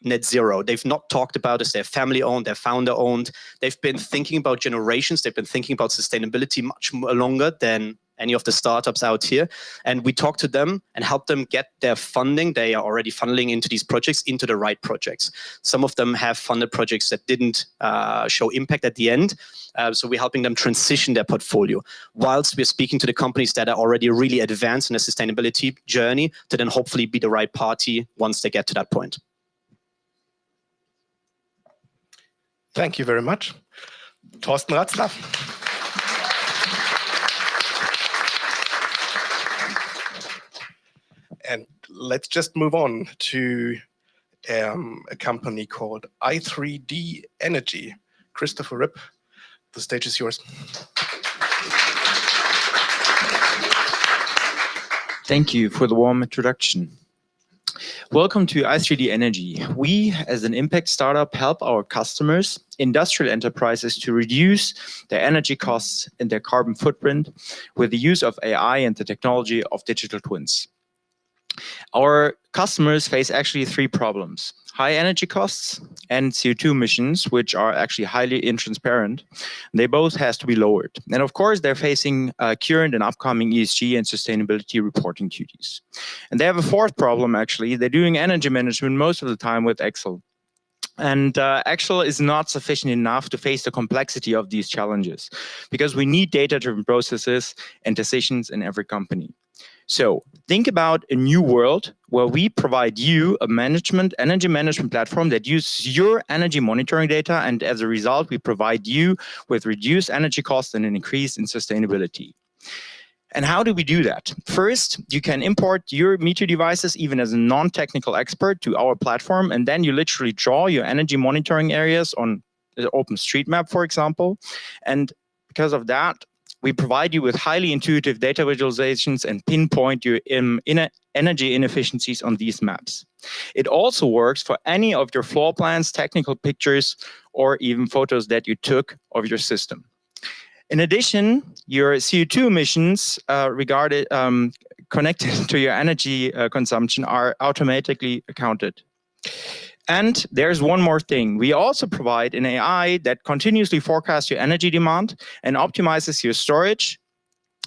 net zero. They've not talked about this. They're family owned, they're founder owned. They've been thinking about generations. They've been thinking about sustainability much longer than any of the startups out here. And we talk to them and help them get their funding. They are already funneling into these projects, into the right projects. Some of them have funded projects that didn't show impact at the end. So we're helping them transition their portfolio, whilst we're speaking to the companies that are already really advanced in a sustainability journey to then hopefully be the right party once they get to that point. Thank you very much. Thorsten Ratzlaff. And let's just move on to a company called i3D Energy. Christopher Ripp, the stage is yours. Thank you for the warm introduction. Welcome to i3D Energy. We, as an impact startup, help our customers, industrial enterprises, to reduce their energy costs and their carbon footprint with the use of AI and the technology of digital twins. Our customers face actually three problems: high energy costs and CO2 emissions, which are actually highly intransparent. They both has to be lowered. And of course, they're facing current and upcoming ESG and sustainability reporting duties. And they have a fourth problem, actually. They're doing energy management most of the time with Excel. And Excel is not sufficient enough to face the complexity of these challenges, because we need data-driven processes and decisions in every company. So think about a new world where we provide you a energy management platform that uses your energy monitoring data, and as a result, we provide you with reduced energy costs and an increase in sustainability. And how do we do that? First, you can import your meter devices, even as a non-technical expert, to our platform, and then you literally draw your energy monitoring areas on the OpenStreetMap, for example. And because of that, we provide you with highly intuitive data visualizations and pinpoint your energy inefficiencies on these maps. It also works for any of your floor plans, technical pictures, or even photos that you took of your system. In addition, your CO2 emissions connected to your energy consumption are automatically accounted. And there's one more thing. We also provide an AI that continuously forecasts your energy demand and optimizes your storage,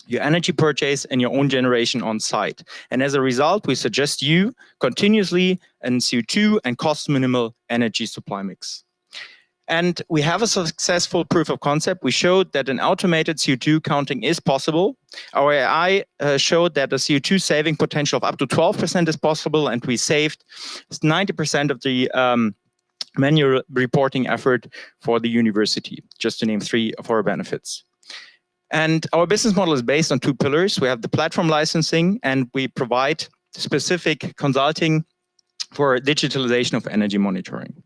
your energy purchase, and your own generation on site. And as a result, we suggest you continuously a CO2 and cost minimal energy supply mix. And we have a successful proof of concept. We showed that an automated CO2 counting is possible. Our AI showed that a CO2 saving potential of up to 12% is possible, and we saved 90% of the manual reporting effort for the university, just to name three of our benefits. And our business model is based on two pillars. We have the platform licensing, and we provide specific consulting for digitalization of energy monitoring.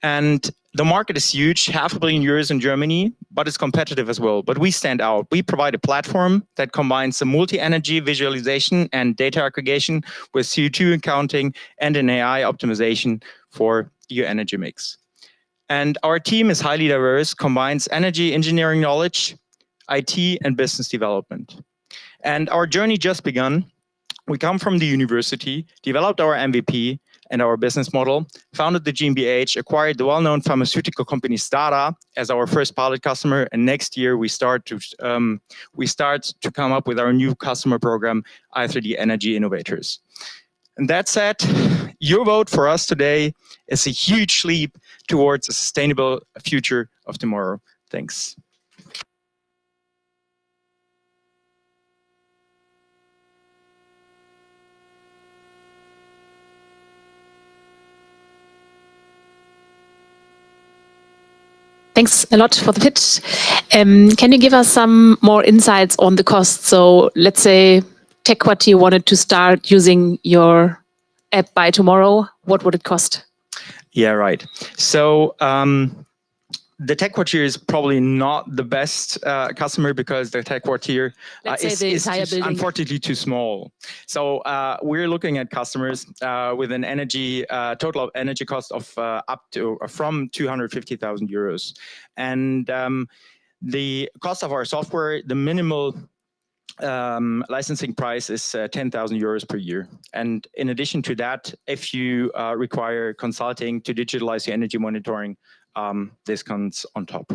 And the market is huge, €500 million in Germany, but it's competitive as well. But we stand out. We provide a platform that combines the multi-energy visualization and data aggregation with CO2 accounting and an AI optimization for your energy mix. And our team is highly diverse, combines energy engineering knowledge, IT, and business development. And our journey just begun. We come from the university, developed our MVP and our business model, founded the GmbH, acquired the well-known pharmaceutical company Stada as our first pilot customer, and next year we start to come up with our new customer program, i3D Energy Innovators. And that said, your vote for us today is a huge leap towards a sustainable future of tomorrow. Thanks. Thanks a lot for the pitch. Can you give us some more insights on the cost? So let's say TechQuartier wanted to start using your app by tomorrow. What would it cost? Yeah, right. So the TechQuartier is probably not the best customer, because the TechQuartier is unfortunately too small. So we're looking at customers with an total energy cost of from 250,000 euros. And the cost of our software, the minimal licensing price is 10,000 euros per year. And in addition to that, if you require consulting to digitalize your energy monitoring, this comes on top.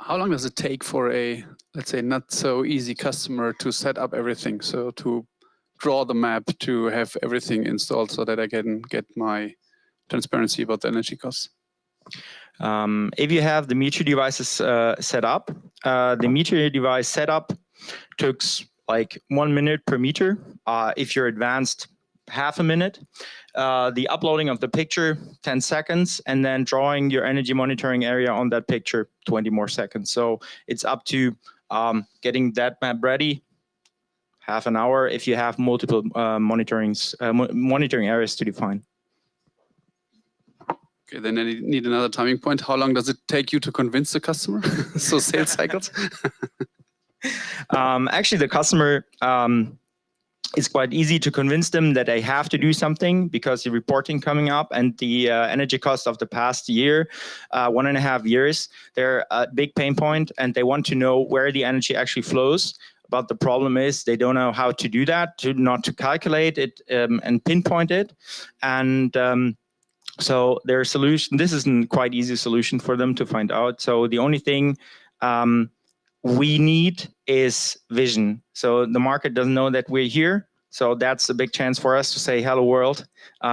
How long does it take for a, let's say, not so easy customer to set up everything? So to draw the map, to have everything installed so that I can get my transparency about the energy costs? If you have the meter devices set up, the meter device setup took like 1 minute per meter. If you're advanced, half a minute. The uploading of the picture, 10 seconds, and then drawing your energy monitoring area on that picture, 20 more seconds. So it's up to getting that map ready, half an hour if you have multiple monitoring areas to define. Okay, then I need another timing point. How long does it take you to convince the customer? So sales cycles? Actually, the customer it's quite easy to convince them that they have to do something because the reporting coming up and the energy cost of the past year, 1.5 years, they're a big pain point and they want to know where the energy actually flows. But the problem is they don't know how to do that, not to calculate it and pinpoint it. And so their solution, this is a quite easy solution for them to find out. So the only thing we need is vision. So the market doesn't know that we're here. So that's a big chance for us to say, hello world.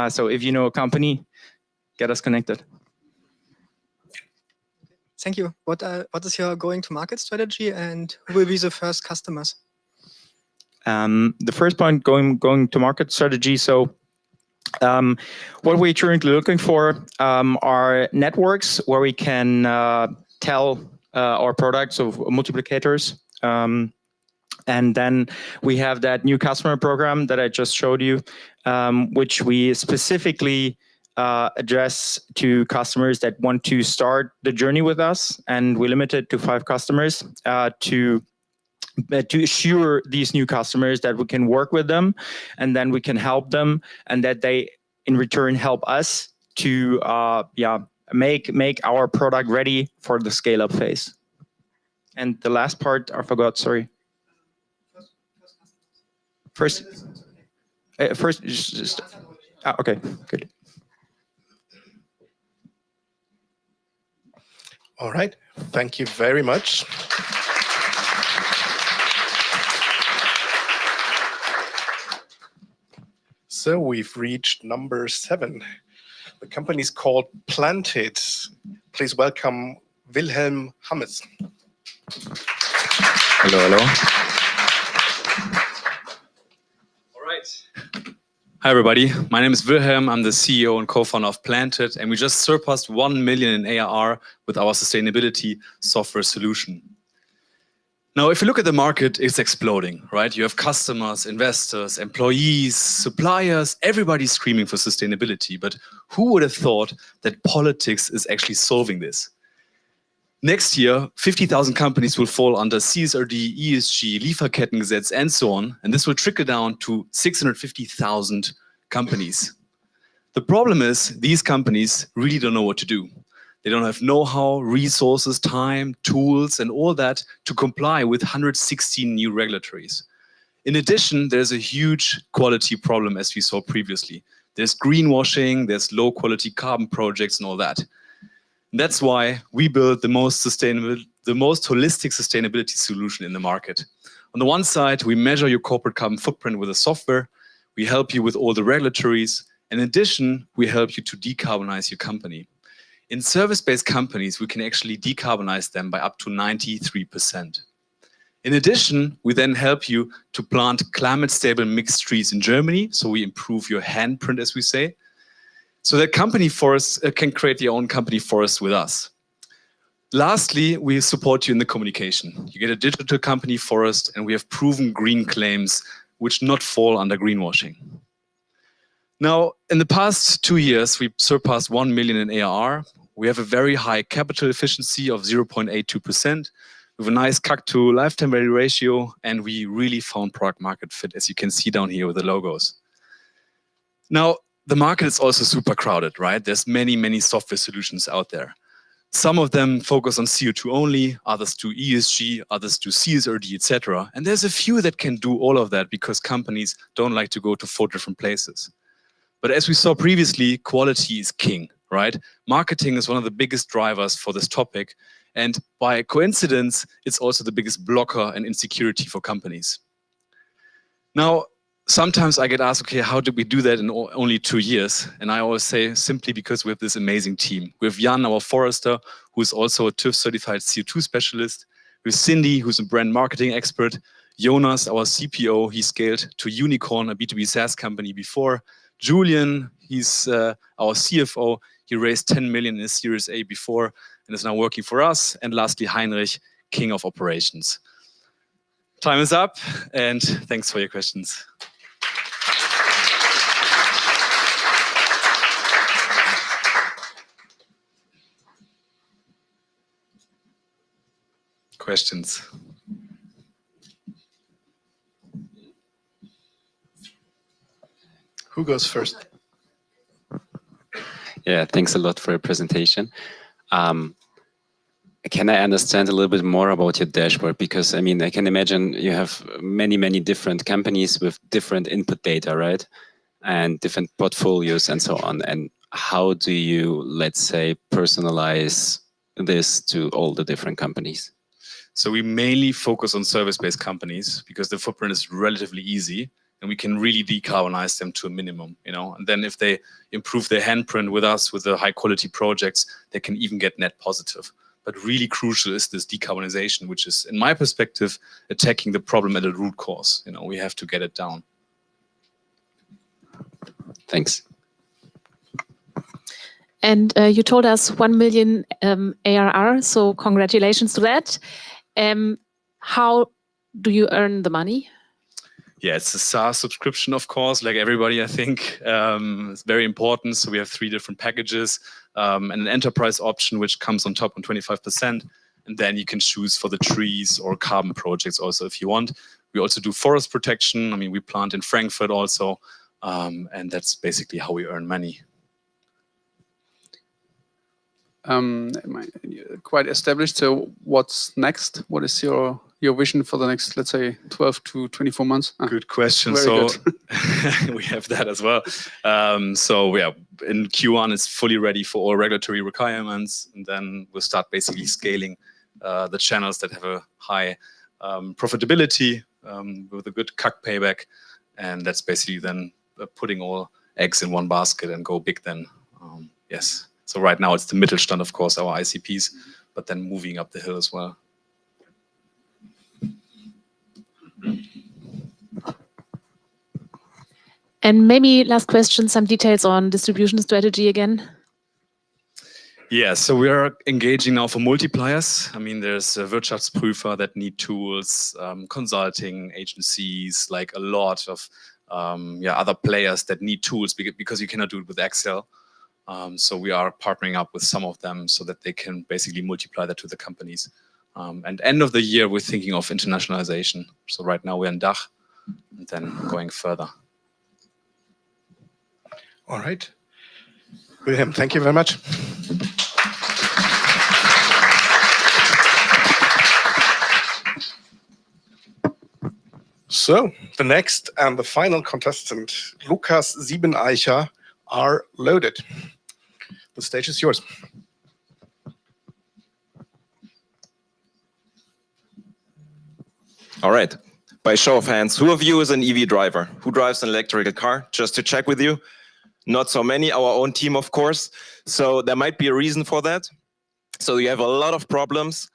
So if you know a company, get us connected. Thank you. What is your going to market strategy and who will be the first customers? The first point, going to market strategy. So what we're currently looking for are networks where we can tell our products of multiplicators. And then we have that new customer program that I just showed you, which we specifically address to customers that want to start the journey with us. And we limit it to 5 customers to assure these new customers that we can work with them and then we can help them and that they in return help us to make our product ready for the scale up phase. And the last part I forgot, sorry. First, okay, good. All right, thank you very much. So we've reached number 7. The company is called Planted. Please welcome Wilhelm Hammes. Hello, hello. All right. Hi, everybody. My name is Wilhelm. I'm the CEO and co-founder of Planted, and we just surpassed 1 million in ARR with our sustainability software solution. Now, if you look at the market, it's exploding, right? You have customers, investors, employees, suppliers, everybody's screaming for sustainability. But who would have thought that politics is actually solving this? Next year, 50,000 companies will fall under CSRD, ESG, Lieferkettengesetz, and so on. And this will trickle down to 650,000 companies. The problem is these companies really don't know what to do. They don't have know-how, resources, time, tools, and all that to comply with 116 new regulatories. In addition, there's a huge quality problem, as we saw previously. There's greenwashing, there's low-quality carbon projects, and all that. And that's why we built the most sustainable, the most holistic sustainability solution in the market. On the one side, we measure your corporate carbon footprint with a software. We help you with all the regulatories. In addition, we help you to decarbonize your company. In service-based companies, we can actually decarbonize them by up to 93%. In addition, we then help you to plant climate-stable mixed trees in Germany, so we improve your handprint, as we say, so that company forests can create their own company forest with us. Lastly, we support you in the communication. You get a digital company forest, and we have proven green claims which not fall under greenwashing. Now, in the past 2 years, we surpassed 1 million in ARR. We have a very high capital efficiency of 0.82%. We have a nice CAC to lifetime value ratio, and we really found product market fit, as you can see down here with the logos. Now, the market is also super crowded, right? There's many software solutions out there. Some of them focus on CO2 only, others do ESG, others do CSRD, etc. And there's a few that can do all of that because companies don't like to go to 4 different places. But as we saw previously, quality is king, right? Marketing is one of the biggest drivers for this topic. And by coincidence, it's also the biggest blocker and insecurity for companies. Now, sometimes I get asked, okay, how did we do that in only 2 years? And I always say simply because we have this amazing team. We have Jan, our forester, who is also a TÜV certified CO2 specialist. We have Cindy, who's a brand marketing expert. Jonas, our CPO, he scaled to Unicorn, a B2B SaaS company before. Julian, he's our CFO. He raised 10 million in a Series A before and is now working for us. And lastly, Heinrich, king of operations. Time is up, and thanks for your questions. Questions? Who goes first? Yeah, thanks a lot for your presentation. Can I understand a little bit more about your dashboard? Because I mean, I can imagine you have many different companies with different input data, right? And different portfolios and so on. And how do you, let's say, personalize this to all the different companies? So we mainly focus on service-based companies because the footprint is relatively easy and we can really decarbonize them to a minimum, you know. And then if they improve their handprint with us, with the high quality projects, they can even get net positive. But really crucial is this decarbonization, which is, in my perspective, attacking the problem at a root cause. You know, we have to get it down. Thanks. And you told us 1 million ARR, so congratulations to that. How do you earn the money? Yeah, it's a SaaS subscription, of course, like everybody, I think. It's very important. So we have 3 different packages and an enterprise option, which comes on top on 25%. And then you can choose for the trees or carbon projects also if you want. We also do forest protection. I mean, we plant in Frankfurt also. And that's basically how we earn money. Quite established. So what's next? What is your vision for the next, let's say, 12 to 24 months? Good question. Very So good. we have that as well. So yeah, in Q1 it's fully ready for all regulatory requirements, and then we'll start basically scaling the channels that have a high profitability with a good CAC payback, and that's basically then putting all eggs in one basket and go big then. Yes. So right now it's the Mittelstand, of course, our ICPs, but then moving up the hill as well. And maybe last question, some details on distribution strategy again. Yeah, so we are engaging now for multipliers. I mean, there's Wirtschaftsprüfer that need tools, consulting agencies, like a lot of other players that need tools because you cannot do it with Excel. So we are partnering up with some of them so that they can basically multiply that to the companies. And end of the year, we're thinking of internationalization. So right now we're in DACH and then going further. All right. Wilhelm, thank you very much. So the next and the final contestant, Lukas Siebeneicher, are loaded. The stage is yours. All right. By show of hands, who of you is an EV driver? Who drives an electrical car? Just to check with you. Not so many, our own team, of course. So there might be a reason for that. So you have a lot of problems.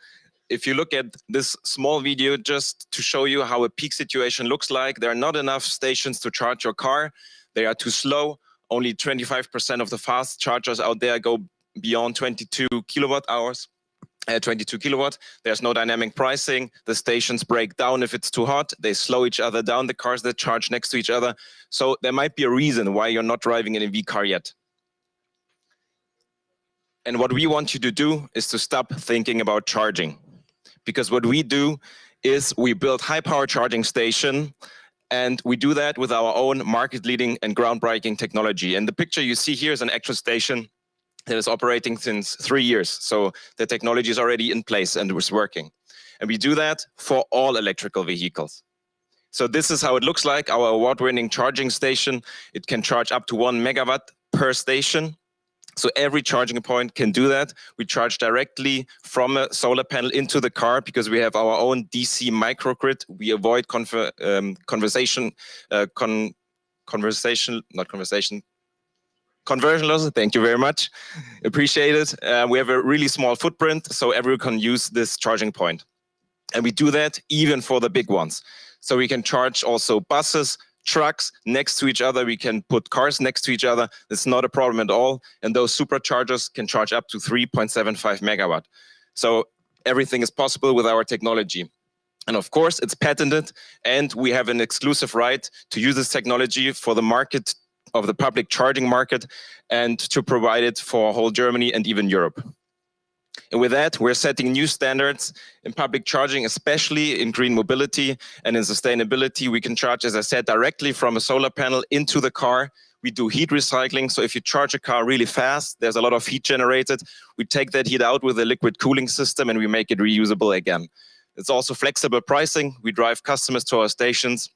If you look at this small video, just to show you how a peak situation looks like, there are not enough stations to charge your car. They are too slow. Only 25% of the fast chargers out there go beyond 22 kilowatt hours. 22 kilowatt. There's no dynamic pricing. The stations break down if it's too hot. They slow each other down, the cars that charge next to each other. So there might be a reason why you're not driving an EV car yet. And what we want you to do is to stop thinking about charging. Because what we do is we build high power charging station, and we do that with our own market leading and groundbreaking technology. And the picture you see here is an actual station that is operating since 3 years. So the technology is already in place and was working. And we do that for all electrical vehicles. So this is how it looks like, our award-winning charging station. It can charge up to 1 megawatt per station. So every charging point can do that. We charge directly from a solar panel into the car because we have our own DC microgrid. We avoid conversion losses. Thank you very much. Appreciate it. We have a really small footprint, so everyone can use this charging point. And we do that even for the big ones. So we can charge also buses, trucks next to each other. We can put cars next to each other. It's not a problem at all. And those superchargers can charge up to 3.75 megawatt. So everything is possible with our technology. And of course, it's patented, and we have an exclusive right to use this technology for the market of the public charging market and to provide it for whole Germany and even Europe. And with that, we're setting new standards in public charging, especially in green mobility and in sustainability. We can charge, as I said, directly from a solar panel into the car. We do heat recycling. So if you charge a car really fast, there's a lot of heat generated. We take that heat out with a liquid cooling system and we make it reusable again. It's also flexible pricing. We drive customers to our stations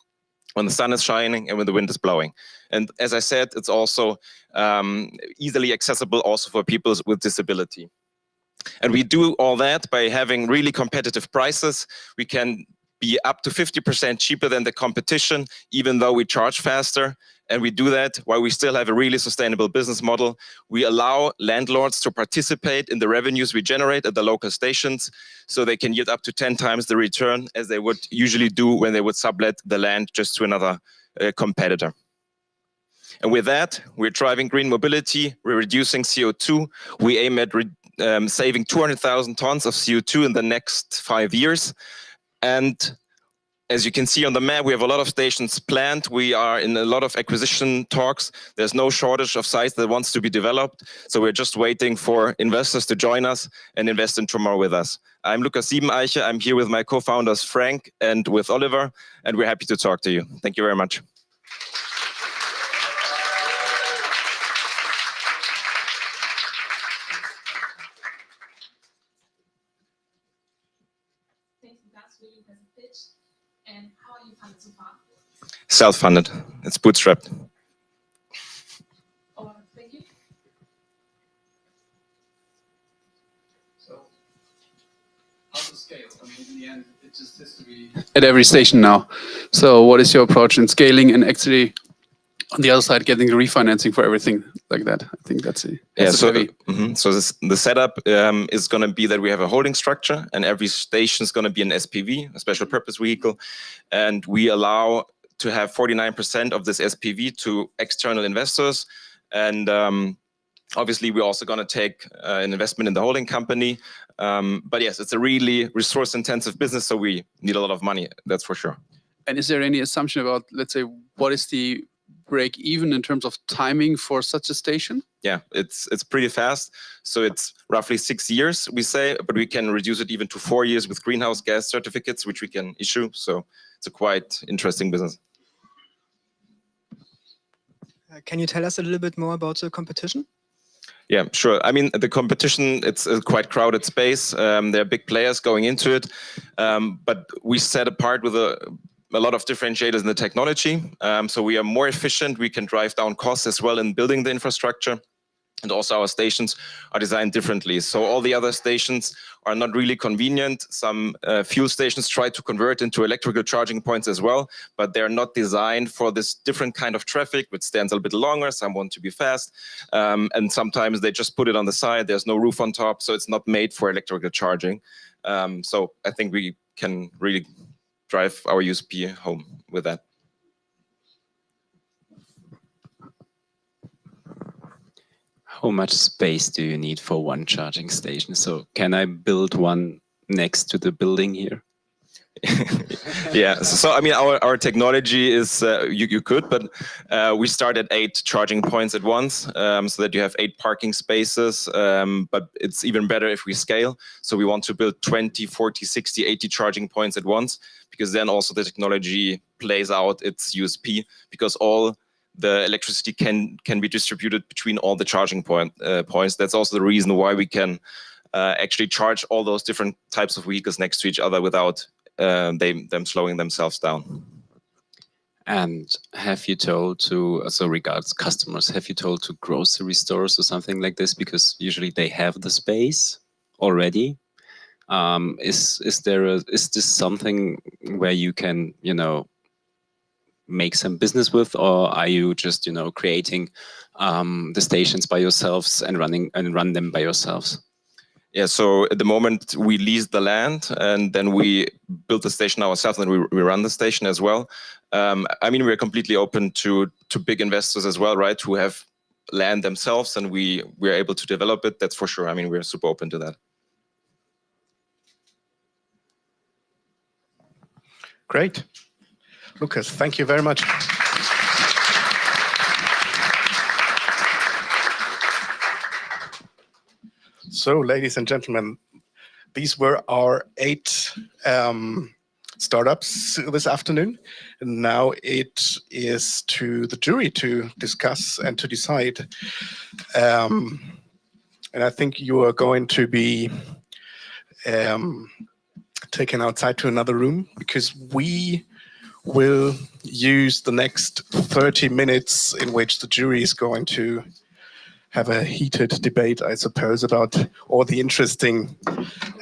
when the sun is shining and when the wind is blowing. And as I said, it's also easily accessible also for people with disability. And we do all that by having really competitive prices. We can be up to 50% cheaper than the competition, even though we charge faster. And we do that while we still have a really sustainable business model. We allow landlords to participate in the revenues we generate at the local stations, so they can yield up to 10 times the return as they would usually do when they would sublet the land just to another competitor. And with that, we're driving green mobility, we're reducing CO2. We aim at saving 200,000 tons of CO2 in the next 5 years. And as you can see on the map, we have a lot of stations planned. We are in a lot of acquisition talks. There's no shortage of sites that wants to be developed. So we're just waiting for investors to join us and invest in tomorrow with us. I'm Lukas Siebeneiche. I'm here with my co-founders Frank and with Oliver, and we're happy to talk to you. Thank you very much. And how are you funded so far? Self-funded. It's bootstrapped. Oh, thank you. So, how to scale? I mean, in the end, it just has to be at every station now. So, what is your approach in scaling and actually on the other side getting the refinancing for everything like that? I think that's it. Yeah, so the setup is going to be that we have a holding structure and every station is going to be an SPV, a special purpose vehicle. And we allow to have 49% of this SPV to external investors. And obviously, we're also going to take an investment in the holding company. But yes, it's a really resource intensive business. So we need a lot of money, that's for sure. And is there any assumption about, let's say, what is the break even in terms of timing for such a station? Yeah, it's pretty fast. So it's roughly 6 years, we say, but we can reduce it even to 4 years with greenhouse gas certificates, which we can issue. So it's a quite interesting business. Can you tell us a little bit more about the competition? Yeah, sure. I mean, the competition, it's a quite crowded space. There are big players going into it, but we set apart with a lot of differentiators in the technology. So we are more efficient. We can drive down costs as well in building the infrastructure. And also our stations are designed differently. So all the other stations are not really convenient. Some fuel stations try to convert into electrical charging points as well, but they're not designed for this different kind of traffic, which stands a little bit longer. Some want to be fast. And sometimes they just put it on the side. There's no roof on top. So it's not made for electrical charging. So I think we can really drive our USP home with that. How much space do you need for one charging station? So can I build one next to the building here? Yeah, so I mean, our technology is, you could, but we start at 8 charging points at once, so that you have 8 parking spaces, but it's even better if we scale. So we want to build 20, 40, 60, 80 charging points at once, because then also the technology plays out its USP, because all the electricity can be distributed between all the charging points. That's also the reason why we can actually charge all those different types of vehicles next to each other without them slowing themselves down. And have you told to, so regards customers, have you told to grocery stores or something like this? Because usually they have the space already. Is this something where you can, make some business with, or are you just, creating the stations by yourselves and run them by yourselves? Yeah, so at the moment we lease the land and then we build the station ourselves and we run the station as well. I mean, we're completely open to big investors as well, right? Who have land themselves and we're able to develop it. That's for sure. I mean, we're super open to that. Great. Lukas, thank you very much. So, ladies and gentlemen, these were our 8 startups this afternoon. And now it is to the jury to discuss and to decide. And I think you are going to be taken outside to another room, because we will use the next 30 minutes in which the jury is going to have a heated debate, I suppose, about all the interesting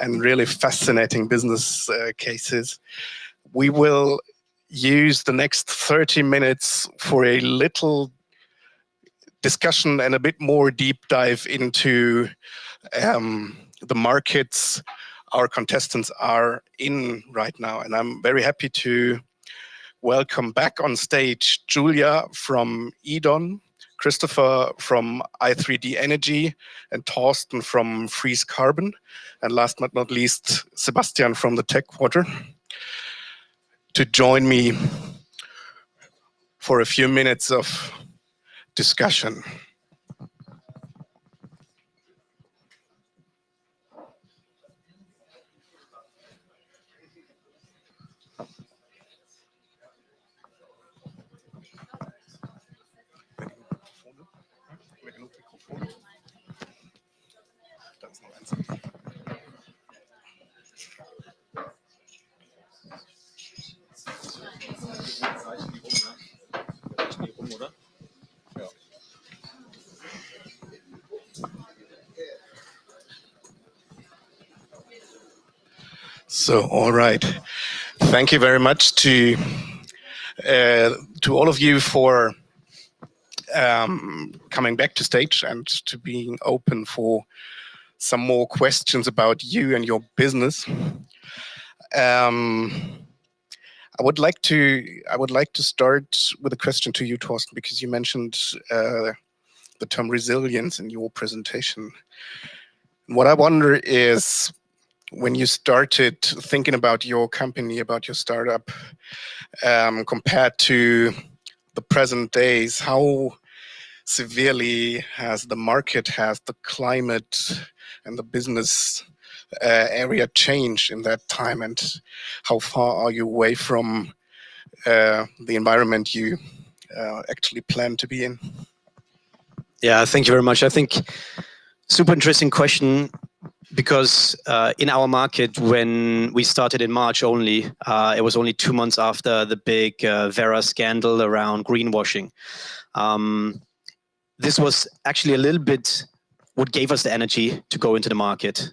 and really fascinating business cases. We will use the next 30 minutes for a little discussion and a bit more deep dive into the markets our contestants are in right now. And I'm very happy to welcome back on stage Julia from Edon, Christopher from i3D Energy, and Thorsten from Freeze Carbon, and last but not least, Sebastian from the Tech Quarter, to join me for a few minutes of discussion. So, all right. Thank you very much to all of you for coming back to stage and to being open for some more questions about you and your business. I would like to start with a question to you, Thorsten, because you mentioned the term resilience in your presentation. What I wonder is, when you started thinking about your company, about your startup, compared to the present days, how severely has the market, has the climate and the business area changed in that time, and how far are you away from the environment you actually plan to be in? Yeah, thank you very much. I think super interesting question, because in our market, when we started in March only, it was only 2 months after the big Vera scandal around greenwashing. This was actually a little bit what gave us the energy to go into the market,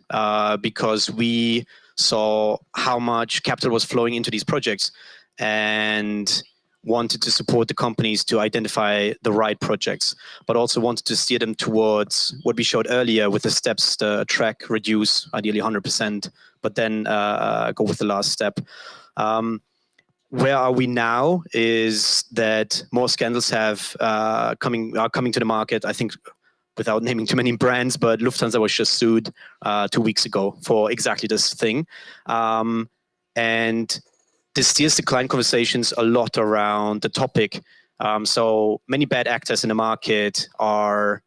because we saw how much capital was flowing into these projects and wanted to support the companies to identify the right projects, but also wanted to steer them towards what we showed earlier with the steps to track, reduce, ideally 100%, but then go with the last step. Where are we now is that more scandals are coming to the market. I think, without naming too many brands, but Lufthansa was just sued 2 weeks ago for exactly this thing. And this steers the client conversations a lot around the topic. So many bad actors in the market are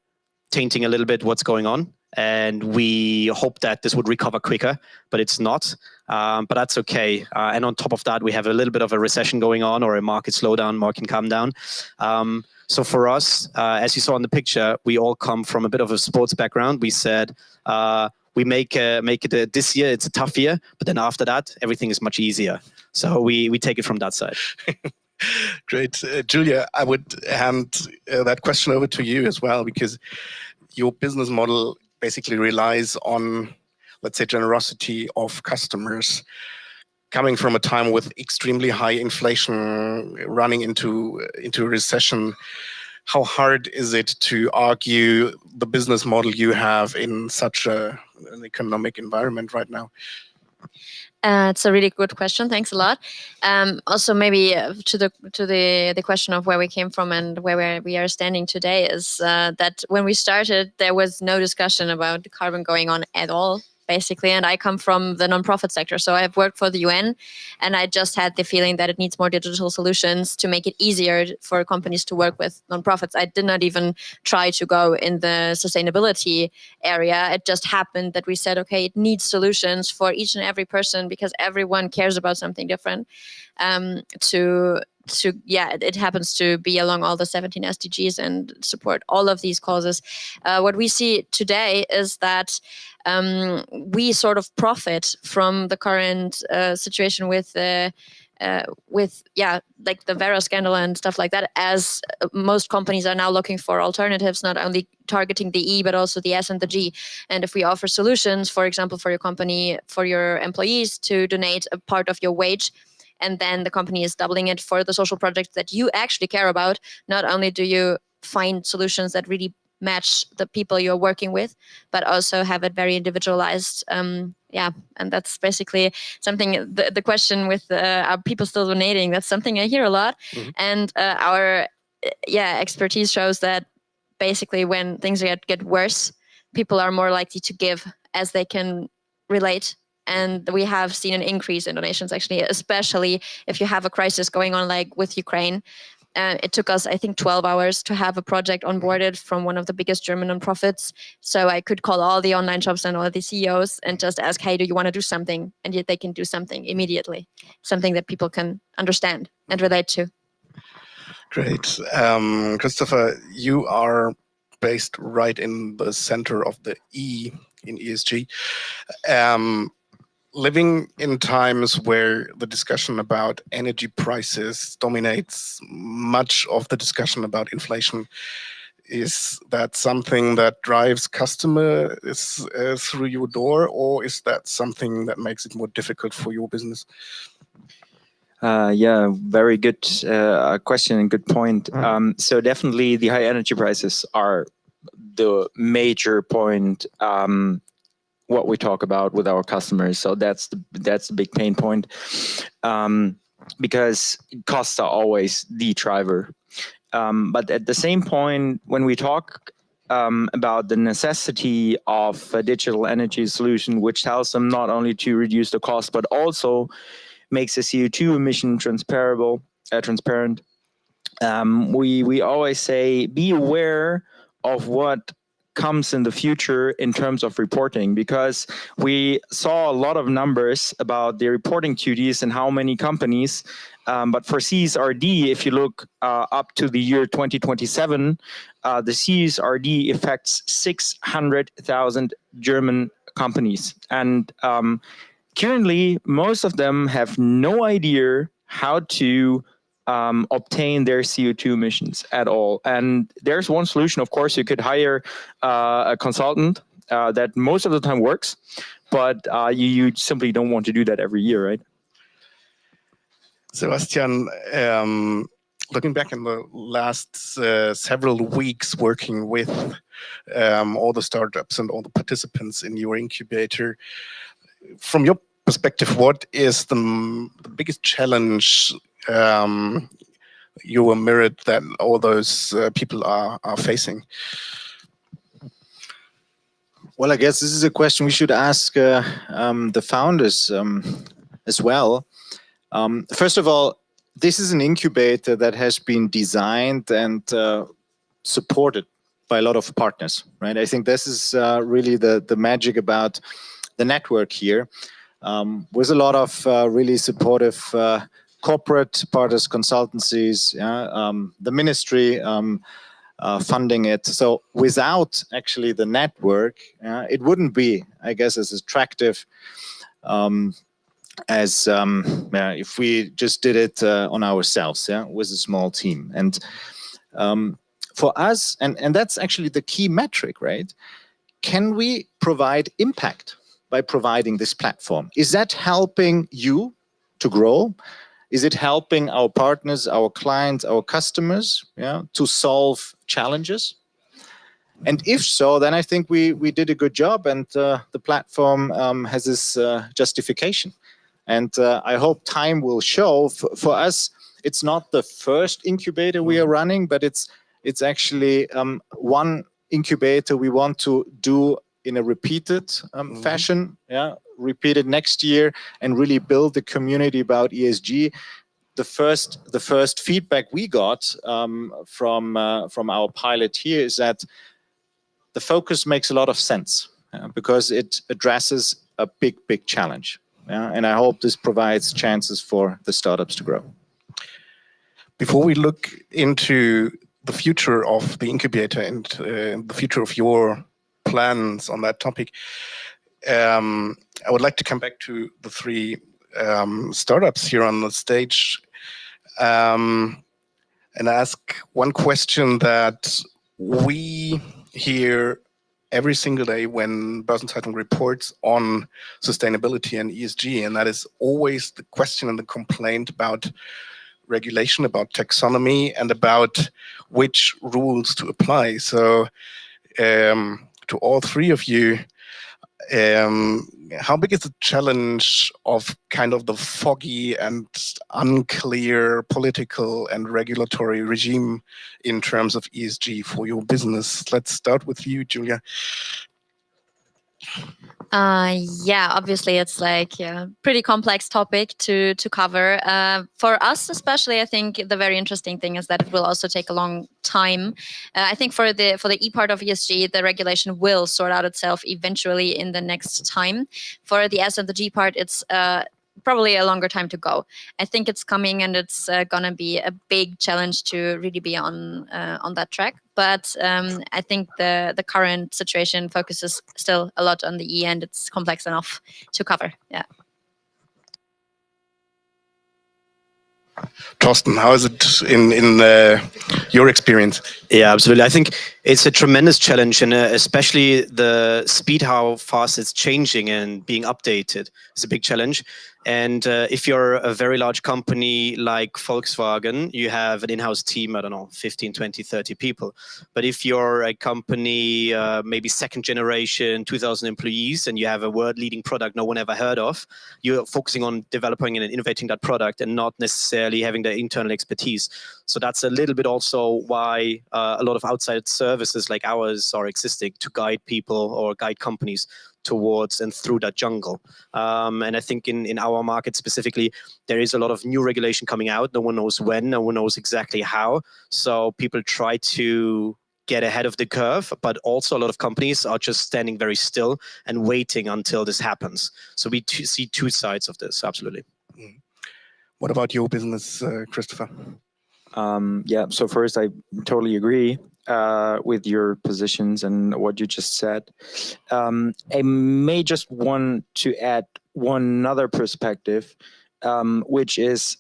tainting a little bit what's going on. And we hope that this would recover quicker, but it's not. But that's okay. And on top of that, we have a little bit of a recession going on, or a market slowdown, market calm down. So for us, as you saw in the picture, we all come from a bit of a sports background. We said, we make it this year, it's a tough year, but then after that, everything is much easier. So we take it from that side. Great. Julia, I would hand that question over to you as well, because your business model basically relies on, let's say, generosity of customers. Coming from a time with extremely high inflation, running into a recession, how hard is it to argue the business model you have in such an economic environment right now? It's a really good question. Thanks a lot. Also, maybe to the question of where we came from and where we are standing today is that when we started, there was no discussion about carbon going on at all, basically, and I come from the nonprofit sector. So I've worked for the UN, and I just had the feeling that it needs more digital solutions to make it easier for companies to work with nonprofits. I did not even try to go in the sustainability area. It just happened that we said, okay, it needs solutions for each and every person because everyone cares about something different. It happens to be along all the 17 SDGs and support all of these causes. What we see today is that we sort of profit from the current situation with like the Vera scandal and stuff like that, as most companies are now looking for alternatives, not only targeting the E, but also the S and the G. And if we offer solutions, for example, for your company, for your employees to donate a part of your wage, and then the company is doubling it for the social projects that you actually care about, not only do you find solutions that really match the people you're working with, but also have it very individualized. And that's basically something, the question with are people still donating? That's something I hear a lot. Mm-hmm. And our expertise shows that basically when things get worse, people are more likely to give as they can relate. And we have seen an increase in donations, actually, especially if you have a crisis going on like with Ukraine. It took us, I think, 12 hours to have a project onboarded from one of the biggest German nonprofits. So I could call all the online shops and all the CEOs and just ask, hey, do you want to do something? And yet they can do something immediately, something that people can understand and relate to. Great. Christopher, you are based right in the center of the E in ESG. Living in times where the discussion about energy prices dominates much of the discussion about inflation, is that something that drives customers through your door, or is that something that makes it more difficult for your business? Very good question and good point. So definitely the high energy prices are the major point what we talk about with our customers. So that's the big pain point, because costs are always the driver. But at the same point, when we talk about the necessity of a digital energy solution, which tells them not only to reduce the cost, but also makes the CO2 emission transparent, we always say, be aware of what comes in the future in terms of reporting, because we saw a lot of numbers about the reporting duties and how many companies, but for CSRD, if you look up to the year 2027, the CSRD affects 600,000 German companies. And currently, most of them have no idea how to obtain their CO2 emissions at all. And there's one solution. Of course, you could hire a consultant that most of the time works, but you simply don't want to do that every year, right? Sebastian, looking back in the last several weeks working with all the startups and all the participants in your incubator, from your perspective, what is the biggest challenge you were mirrored that all those people are facing? Well, I guess this is a question we should ask the founders as well. First of all, this is an incubator that has been designed and supported by a lot of partners, right? I think this is really the magic about the network here. With a lot of really supportive corporate partners, consultancies, the ministry funding it. So without actually the network, it wouldn't be, I guess, as attractive as if we just did it on ourselves, with a small team. And for us, and that's actually the key metric, right? Can we provide impact by providing this platform? Is that helping you to grow? Is it helping our partners, our clients, our customers, to solve challenges? And if so, then I think we did a good job, and the platform has this justification. And I hope time will show. For us, it's not the first incubator we are running, but it's actually one incubator we want to do in a repeated fashion, repeated next year, and really build the community about ESG. The first feedback we got from our pilot here is that the focus makes a lot of sense because it addresses a big challenge. And I hope this provides chances for the startups to grow. Before we look into the future of the incubator and the future of your plans on that topic, I would like to come back to the three startups here on the stage and ask one question that we hear every single day when Börsen-Zeitung reports on sustainability and ESG, and that is always the question and the complaint about regulation, about taxonomy, and about which rules to apply. So to all three of you, how big is the challenge of kind of the foggy and unclear political and regulatory regime in terms of ESG for your business? Let's start with you, Julia. Yeah, obviously it's like a pretty complex topic to cover. For us especially, I think the very interesting thing is that it will also take a long time. I think for the E part of ESG, the regulation will sort out itself eventually in the next time. For the S and the G part, it's probably a longer time to go. I think it's coming, and it's gonna be a big challenge to really be on that track. But I think the current situation focuses still a lot on the E, and it's complex enough to cover. Yeah. Torsten, how is it in your experience? Yeah, absolutely. I think it's a tremendous challenge, and especially the speed how fast it's changing and being updated is a big challenge. And if you're a very large company like Volkswagen, you have an in-house team, I don't know, 15, 20, 30 people. But if you're a company, maybe second generation, 2,000 employees, and you have a world-leading product no one ever heard of, you're focusing on developing and innovating that product and not necessarily having the internal expertise. So that's a little bit also why a lot of outside services like ours are existing to guide people or guide companies towards and through that jungle. And I think in our market specifically, there is a lot of new regulation coming out. No one knows when, no one knows exactly how. So people try to get ahead of the curve, but also a lot of companies are just standing very still and waiting until this happens. So we see two sides of this, absolutely. What about your business, Christopher? Yeah, so first I totally agree with your positions and what you just said. I may just want to add one other perspective, which is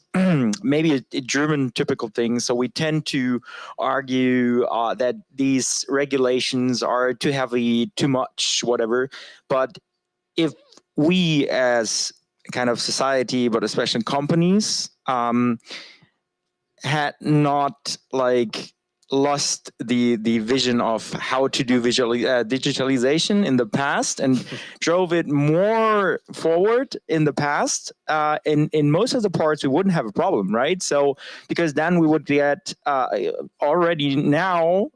maybe a German typical thing. So we tend to argue that these regulations are too heavy, too much, whatever. But if we as kind of society, but especially companies, had not like lost the vision of how to do digitalization in the past and drove it more forward in the past, in most of the parts we wouldn't have a problem, right? So because then we would get already now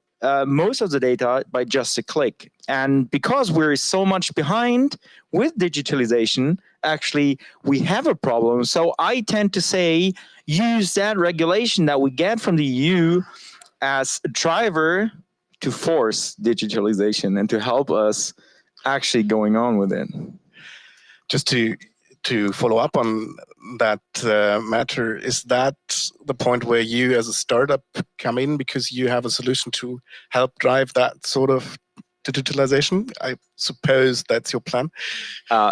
most of the data by just a click. And because we're so much behind with digitalization, actually we have a problem. So I tend to say use that regulation that we get from the EU as a driver to force digitalization and to help us actually going on with it. Just to follow up on that matter, is that the point where you as a startup come in because you have a solution to help drive that sort of digitalization? I suppose that's your plan.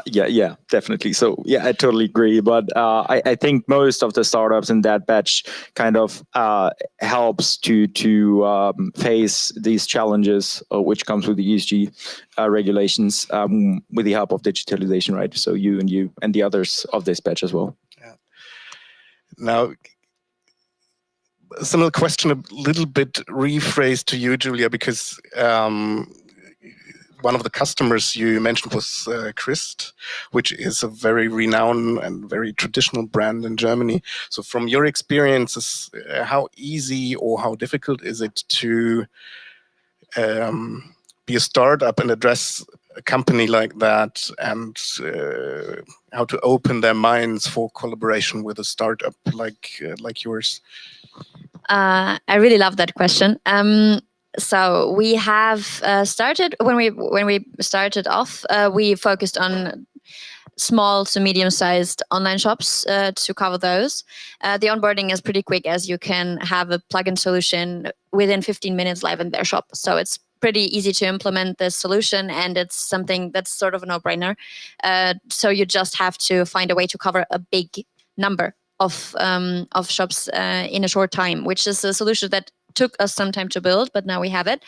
Yeah, definitely. So yeah, I totally agree. But I think most of the startups in that batch kind of helps to face these challenges, which comes with the ESG regulations, with the help of digitalization, right? So you and the others of this batch as well. Yeah. Now, a similar question, a little bit rephrased to you, Julia, because one of the customers you mentioned was Christ, which is a very renowned and very traditional brand in Germany. So from your experiences, how easy or how difficult is it to be a startup and address a company like that and how to open their minds for collaboration with a startup like yours? I really love that question. So we have started when we started off. We focused on small to medium-sized online shops to cover those. The onboarding is pretty quick, as you can have a plugin solution within 15 minutes live in their shop. So it's pretty easy to implement this solution, and it's something that's sort of a no-brainer. So you just have to find a way to cover a big number of shops in a short time, which is a solution that took us some time to build, but now we have it.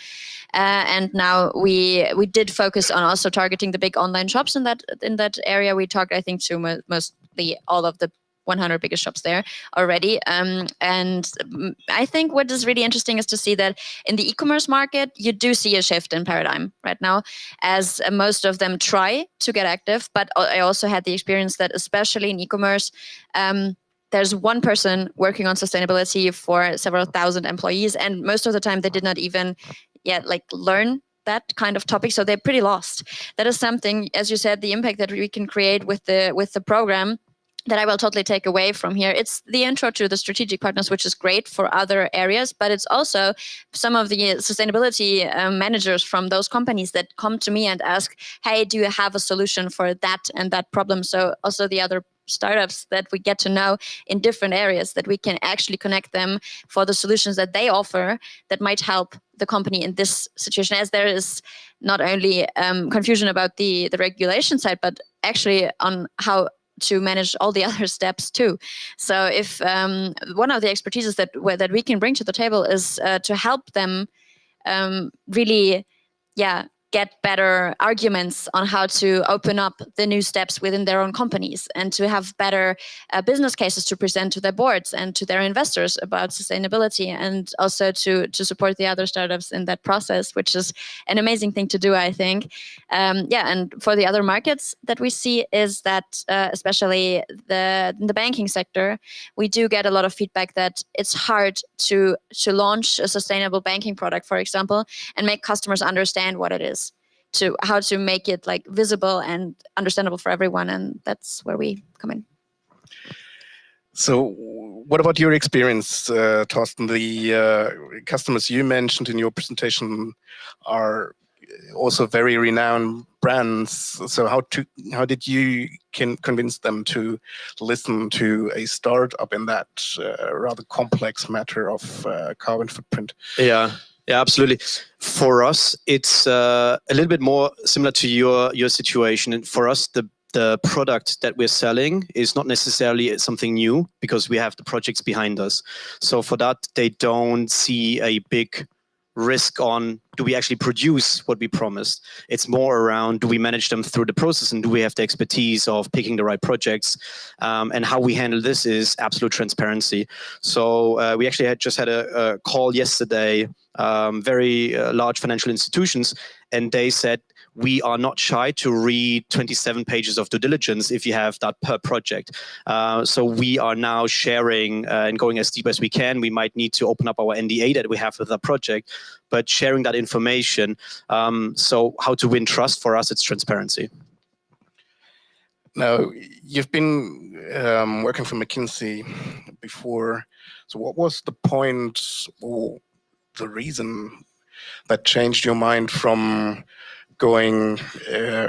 And now we did focus on also targeting the big online shops in that area. We talked, I think, to mostly all of the 100 biggest shops there already. And I think what is really interesting is to see that in the e-commerce market, you do see a shift in paradigm right now, as most of them try to get active. But I also had the experience that especially in e-commerce, there's one person working on sustainability for several thousand employees, and most of the time they did not even yet learn that kind of topic, so they're pretty lost. That is something, as you said, the impact that we can create with the program that I will totally take away from here. It's the intro to the strategic partners, which is great for other areas, but it's also some of the sustainability managers from those companies that come to me and ask, hey, do you have a solution for that and that problem? So also the other startups that we get to know in different areas, that we can actually connect them for the solutions that they offer that might help the company in this situation, as there is not only confusion about the regulation side, but actually on how to manage all the other steps too. So if one of the expertises that we can bring to the table is to help them really, get better arguments on how to open up the new steps within their own companies, and to have better business cases to present to their boards and to their investors about sustainability, and also to support the other startups in that process, which is an amazing thing to do, I think. And for the other markets that we see is that, especially in the banking sector, we do get a lot of feedback that it's hard to launch a sustainable banking product, for example, and make customers understand what it is. How to make it visible and understandable for everyone, and that's where we come in. So what about your experience, Thorsten? The customers you mentioned in your presentation are also very renowned brands. So how did you convince them to listen to a startup in that rather complex matter of carbon footprint? Yeah, absolutely. For us, it's a little bit more similar to your situation. And for us, the product that we're selling is not necessarily something new, because we have the projects behind us. So for that, they don't see a big risk on, do we actually produce what we promised? It's more around, do we manage them through the process, and do we have the expertise of picking the right projects? And how we handle this is absolute transparency. So we actually just had a call yesterday, very large financial institutions, and they said, we are not shy to read 27 pages of due diligence if you have that per project. So we are now sharing and going as deep as we can. We might need to open up our NDA that we have with the project, but sharing that information. So how to win trust, for us, it's transparency. Now, you've been working for McKenzie before. So what was the point or the reason that changed your mind from going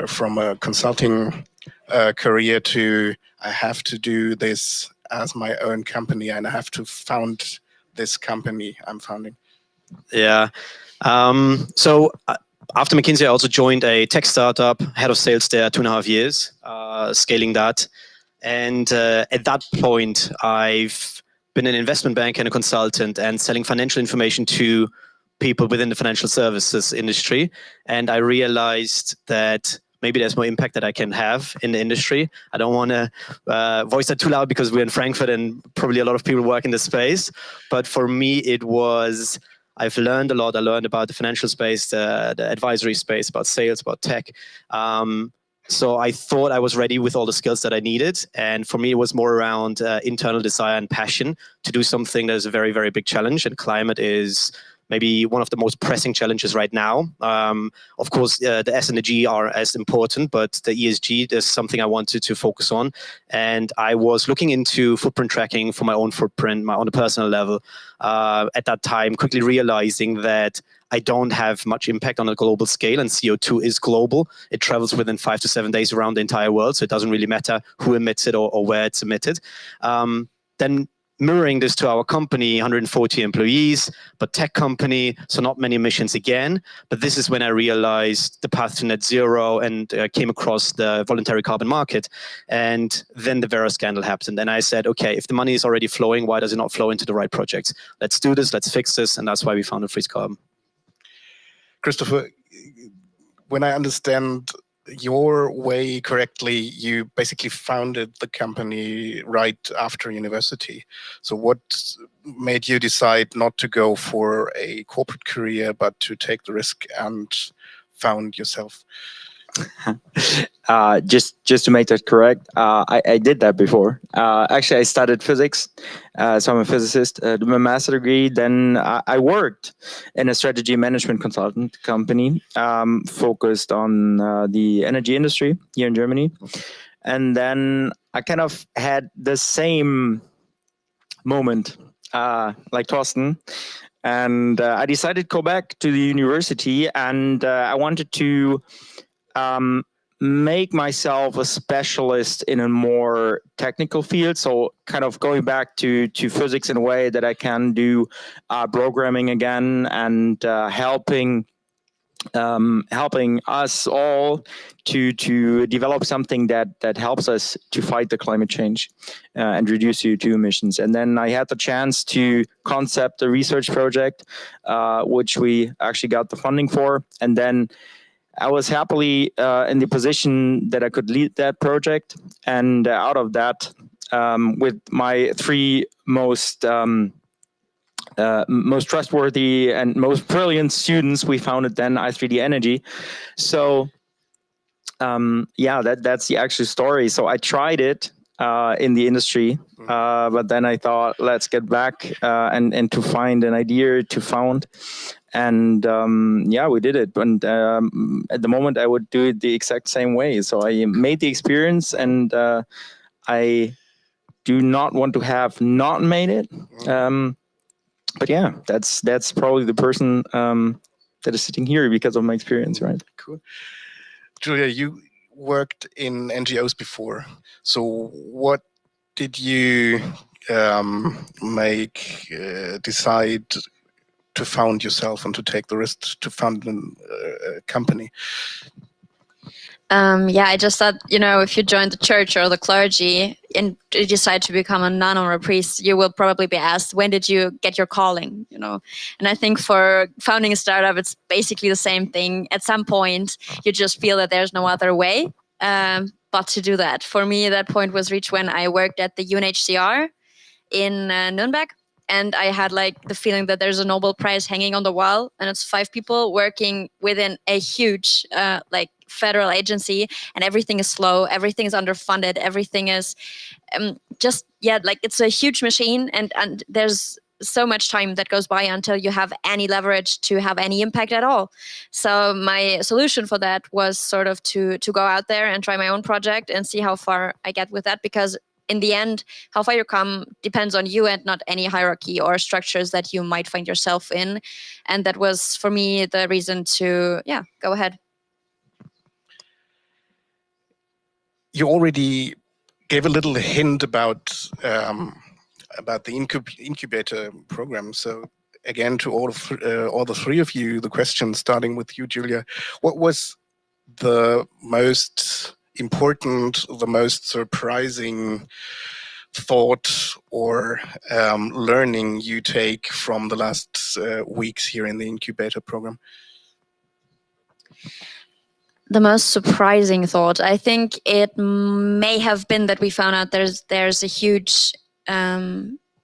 from a consulting career to, I have to do this as my own company and I have to found this company I'm founding? Yeah. So after McKinsey, I also joined a tech startup, head of sales there, 2.5 years, scaling that. And at that point, I've been an investment banker and a consultant and selling financial information to people within the financial services industry. And I realized that maybe there's more impact that I can have in the industry. I don't want to voice that too loud, because we're in Frankfurt and probably a lot of people work in this space. But for me, I've learned a lot. I learned about the financial space, the advisory space, about sales, about tech. So I thought I was ready with all the skills that I needed. And for me, it was more around internal desire and passion to do something that is a very, very big challenge. And climate is maybe one of the most pressing challenges right now. Of course, the S and the G are as important, but the ESG is something I wanted to focus on. And I was looking into footprint tracking for my own footprint, on a personal level. At that time, quickly realizing that I don't have much impact on a global scale, and CO2 is global. It travels within 5 to 7 days around the entire world, so it doesn't really matter who emits it or where it's emitted. Then mirroring this to our company, 140 employees, but tech company, so not many emissions again. But this is when I realized the path to net zero and came across the voluntary carbon market. And then the Vera scandal happened. And I said, okay, if the money is already flowing, why does it not flow into the right projects? Let's do this, let's fix this. And that's why we founded Freeze Carbon. Christopher, when I understand your way correctly, you basically founded the company right after university. So what made you decide not to go for a corporate career, but to take the risk and found yourself? Just to make that correct, I did that before. Actually, I studied physics, so I'm a physicist. Did my master degree. Then I worked in a strategy management consultant company focused on the energy industry here in Germany. And then I kind of had the same moment like Thorsten. And I decided to go back to the university, and I wanted to make myself a specialist in a more technical field. So kind of going back to physics in a way that I can do programming again, and helping us all to develop something that helps us to fight the climate change and reduce CO2 emissions. And then I had the chance to concept a research project, which we actually got the funding for. And then I was happily in the position that I could lead that project. And out of that, with my three most trustworthy and most brilliant students, we founded then i3D Energy. So yeah, that's the actual story. So I tried it in the industry, but then I thought, let's get back and to find an idea to found. And yeah, we did it. And at the moment, I would do it the exact same way. So I made the experience, and I do not want to have not made it. But yeah, that's probably the person that is sitting here because of my experience, right? Cool. Julia, you worked in NGOs before. So what did you decide to found yourself and to take the risk to found a company? Yeah, I just thought, if you join the church or the clergy and you decide to become a nun or a priest, you will probably be asked, when did you get your calling? And I think for founding a startup, it's basically the same thing. At some point, you just feel that there's no other way but to do that. For me, that point was reached when I worked at the UNHCR in Nuremberg. And I had the feeling that there's a Nobel Prize hanging on the wall, and it's 5 people working within a huge federal agency, and everything is slow, everything is underfunded, everything is it's a huge machine, and there's so much time that goes by until you have any leverage to have any impact at all. So my solution for that was sort of to go out there and try my own project and see how far I get with that, because in the end, how far you come depends on you and not any hierarchy or structures that you might find yourself in. And that was, for me, the reason to, go ahead. You already gave a little hint about the incubator program. So again, to all the three of you, the question starting with you, Julia, what was the most important, the most surprising thought or learning you take from the last weeks here in the incubator program? The most surprising thought, I think it may have been that we found out there's a huge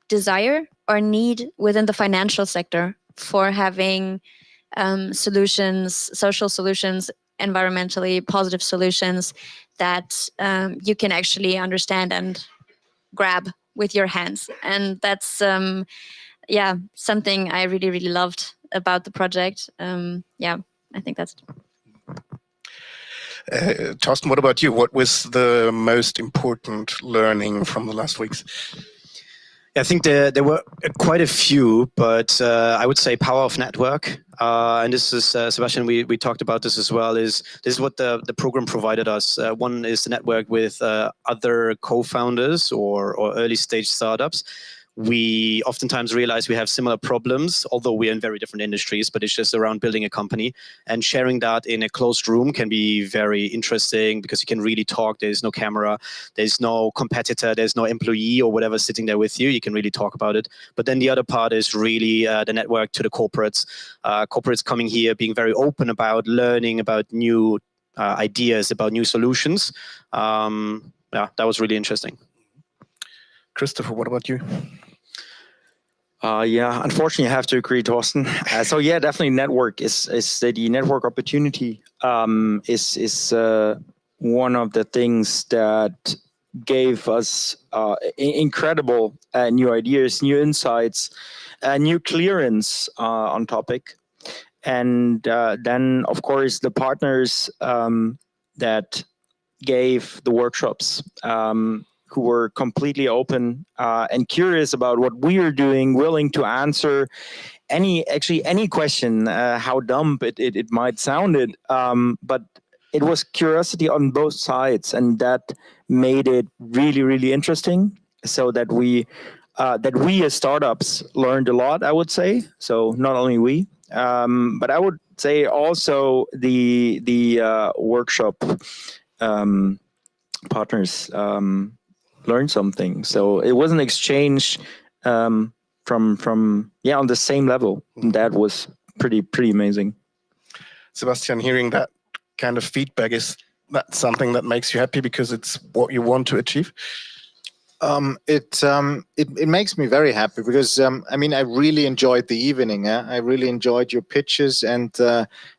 desire or need within the financial sector for having solutions, social solutions, environmentally positive solutions that you can actually understand and grab with your hands. And that's something I really, really loved about the project. Yeah, I think that's it. Torsten, what about you? What was the most important learning from the last weeks? I think there were quite a few, but I would say power of network. And this is, Sebastian, we talked about this as well, this is what the program provided us. One is the network with other co-founders or early stage startups. We oftentimes realize we have similar problems, although we're in very different industries, but it's just around building a company, and sharing that in a closed room can be very interesting because you can really talk. There's no camera, there's no competitor, there's no employee or whatever sitting there with you. You can really talk about it. But then the other part is really the network to the corporates. Corporates coming here, being very open about learning about new ideas, about new solutions. Yeah, that was really interesting. Christopher, what about you? Yeah, unfortunately, I have to agree, Torsten. So yeah, definitely network is the network opportunity is one of the things that gave us incredible new ideas, new insights, new clearance on topic. And then, of course, the partners that gave the workshops, who were completely open and curious about what we are doing, willing to answer any question, how dumb it might sound, but it was curiosity on both sides, and that made it really, really interesting. So that we as startups learned a lot, I would say. So not only we, but I would say also the workshop partners learn something. So it was an exchange from on the same level. And that was pretty amazing. Sebastian, hearing that kind of feedback, is that something that makes you happy because it's what you want to achieve? It makes me very happy because I mean, I really enjoyed the evening. I really enjoyed your pitches, and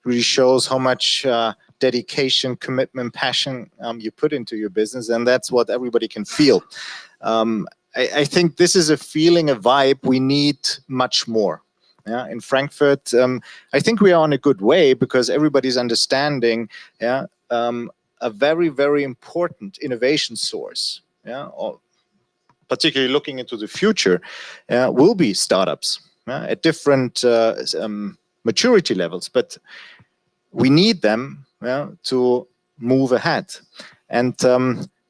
really shows how much dedication, commitment, passion you put into your business, and that's what everybody can feel. I think this is a feeling, a vibe we need much more. Yeah, in Frankfurt, I think we are on a good way because everybody's understanding. Yeah, a very, very important innovation source. Yeah, or particularly looking into the future, will be startups at different maturity levels, but we need them to move ahead. And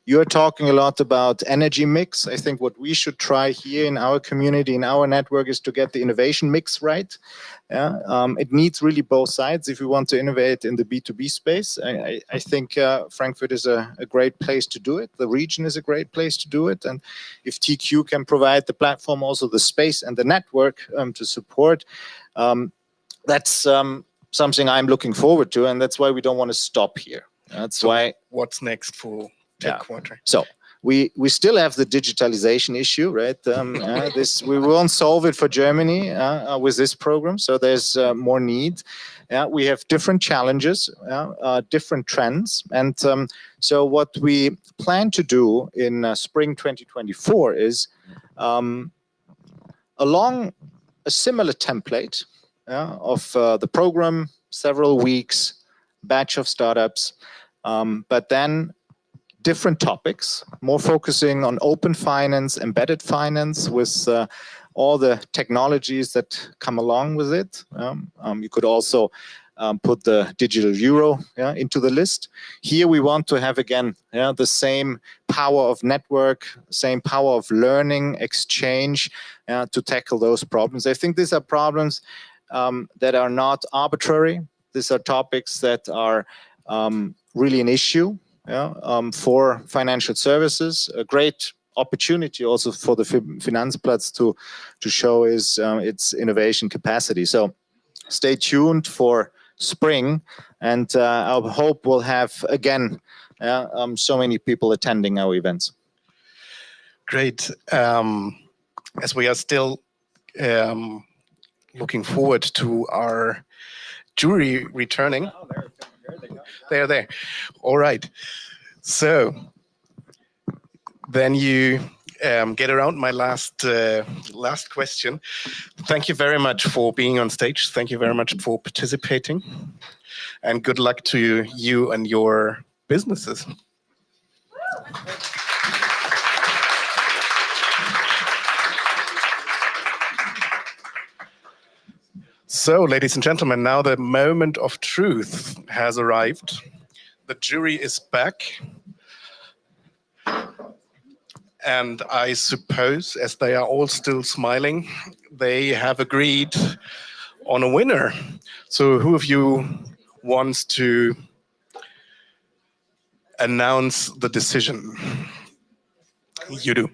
you're talking a lot about energy mix. I think what we should try here in our community, in our network, is to get the innovation mix right. It needs really both sides if we want to innovate in the B2B space. I think Frankfurt is a great place to do it. The region is a great place to do it. And if TQ can provide the platform, also the space and the network to support, that's something I'm looking forward to. And that's why we don't want to stop here. That's why. What's next for Tech Quarter? So we still have the digitalization issue, right? This we won't solve it for Germany with this program. So there's more need. We have different challenges, different trends, and so what we plan to do in spring 2024 is along a similar template of the program, several weeks, batch of startups, but then different topics, more focusing on open finance, embedded finance with all the technologies that come along with it. You could also put the digital euro into the list. Here we want to have, again, the same power of network, same power of learning, exchange to tackle those problems. I think these are problems that are not arbitrary. These are topics that are really an issue for financial services. A great opportunity also for the Finanzplatz to show its innovation capacity. So stay tuned for spring, and I hope we'll have again so many people attending our events. Great. As we are still looking forward to our jury returning. They're there. All right. So then you get around my last question. Thank you very much for being on stage. Thank you very much for participating. And good luck to you and your businesses. So, ladies and gentlemen, now the moment of truth has arrived. The jury is back. And I suppose, as they are all still smiling, they have agreed on a winner. So who of you wants to announce the decision? You do.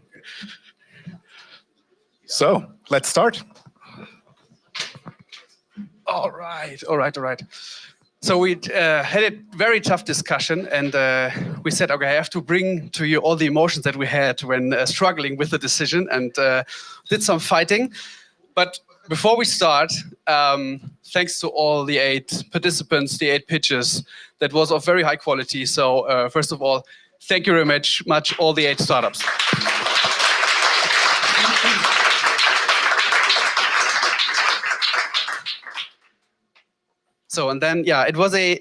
So let's start. All right. So we had a very tough discussion, and we said, okay, I have to bring to you all the emotions that we had when struggling with the decision, and did some fighting. But before we start, thanks to all the 8 participants, the 8 pitches, that was of very high quality. So first of all, thank you very much all the 8 startups. So, and then, yeah, it was a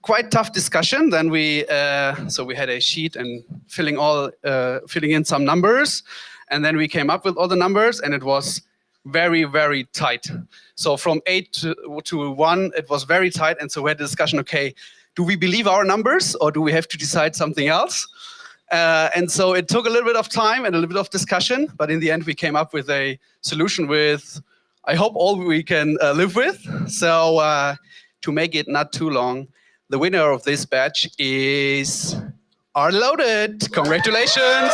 quite tough discussion. Then we had a sheet and filling in some numbers, and then we came up with all the numbers, and it was very, very tight. So from 8 to 1, it was very tight, and so we had a discussion. Okay, do we believe our numbers, or do we have to decide something else? And so it took a little bit of time and a little bit of discussion, but in the end, we came up with a solution with, I hope, all we can live with. So. To make it not too long, the winner of this batch is R-Loaded. Congratulations.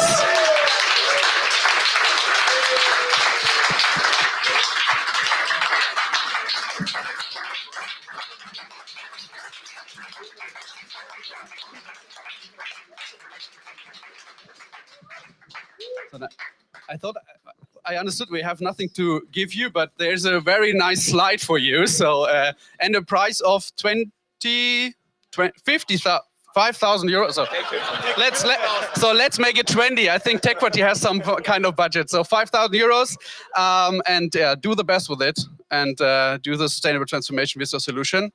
I thought I understood we have nothing to give you, but there's a very nice slide for you. So, and a price of 55,000 euros. So let's make it 20. I think TechQuarty has some kind of budget. So 5,000 euros, and do the best with it, and do the sustainable transformation with your solution.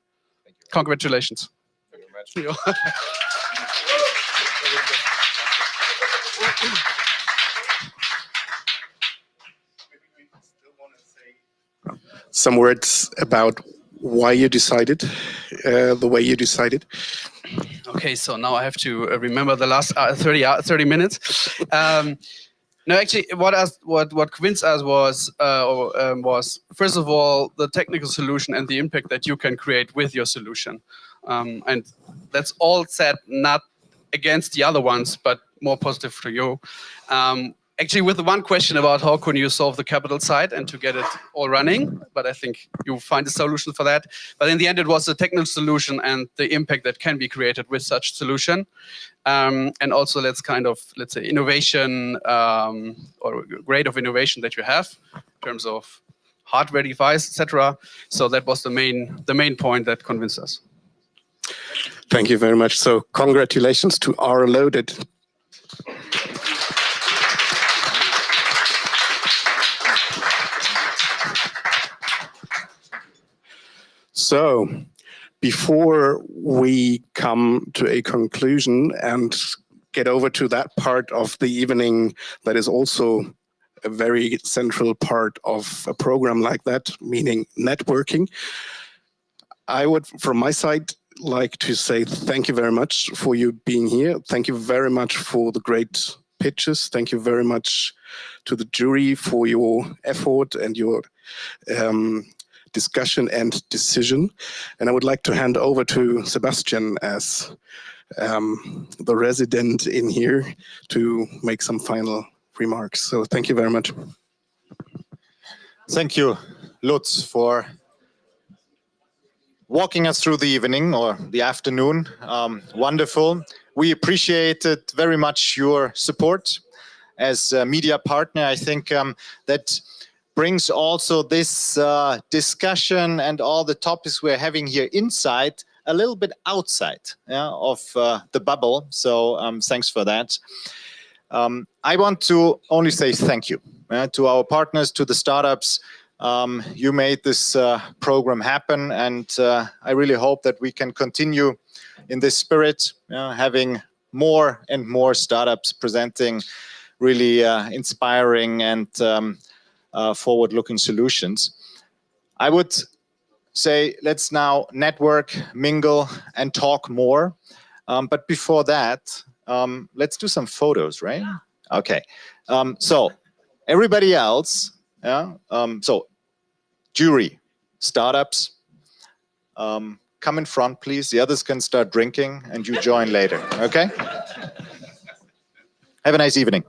Congratulations. Thank you very much. Some words about why you decided the way you decided. Okay, so now I have to remember the last 30 minutes. No, actually, what convinced us was first of all the technical solution and the impact that you can create with your solution, and that's all said not against the other ones, but more positive for you. Actually, with the one question about how can you solve the capital side and to get it all running, but I think you'll find a solution for that. But in the end, it was the technical solution and the impact that can be created with such solution. And also, let's say innovation or grade of innovation that you have in terms of hardware device, etc. So that was the main point that convinced us. Thank you very much. So congratulations to R-Loaded. So, before we come to a conclusion and get over to that part of the evening that is also a very central part of a program like that, meaning networking, I would, from my side, like to say thank you very much for you being here. Thank you very much for the great pitches. Thank you very much to the jury for your effort and your discussion and decision. And I would like to hand over to Sebastian as the resident in here to make some final remarks. So thank you very much. Thank you, Lutz, for walking us through the evening or the afternoon. Wonderful. We appreciated very much your support as a media partner. I think that brings also this discussion and all the topics we're having here inside a little bit outside of the bubble. So thanks for that. I want to only say thank you to our partners, to the startups. You made this program happen, and I really hope that we can continue in this spirit, having more and more startups presenting really inspiring and forward-looking solutions. I would say let's now network, mingle, and talk more. But before that, let's do some photos, right? Okay. So everybody else, so jury, startups, come in front, please. The others can start drinking, and you join later. Okay. Have a nice evening.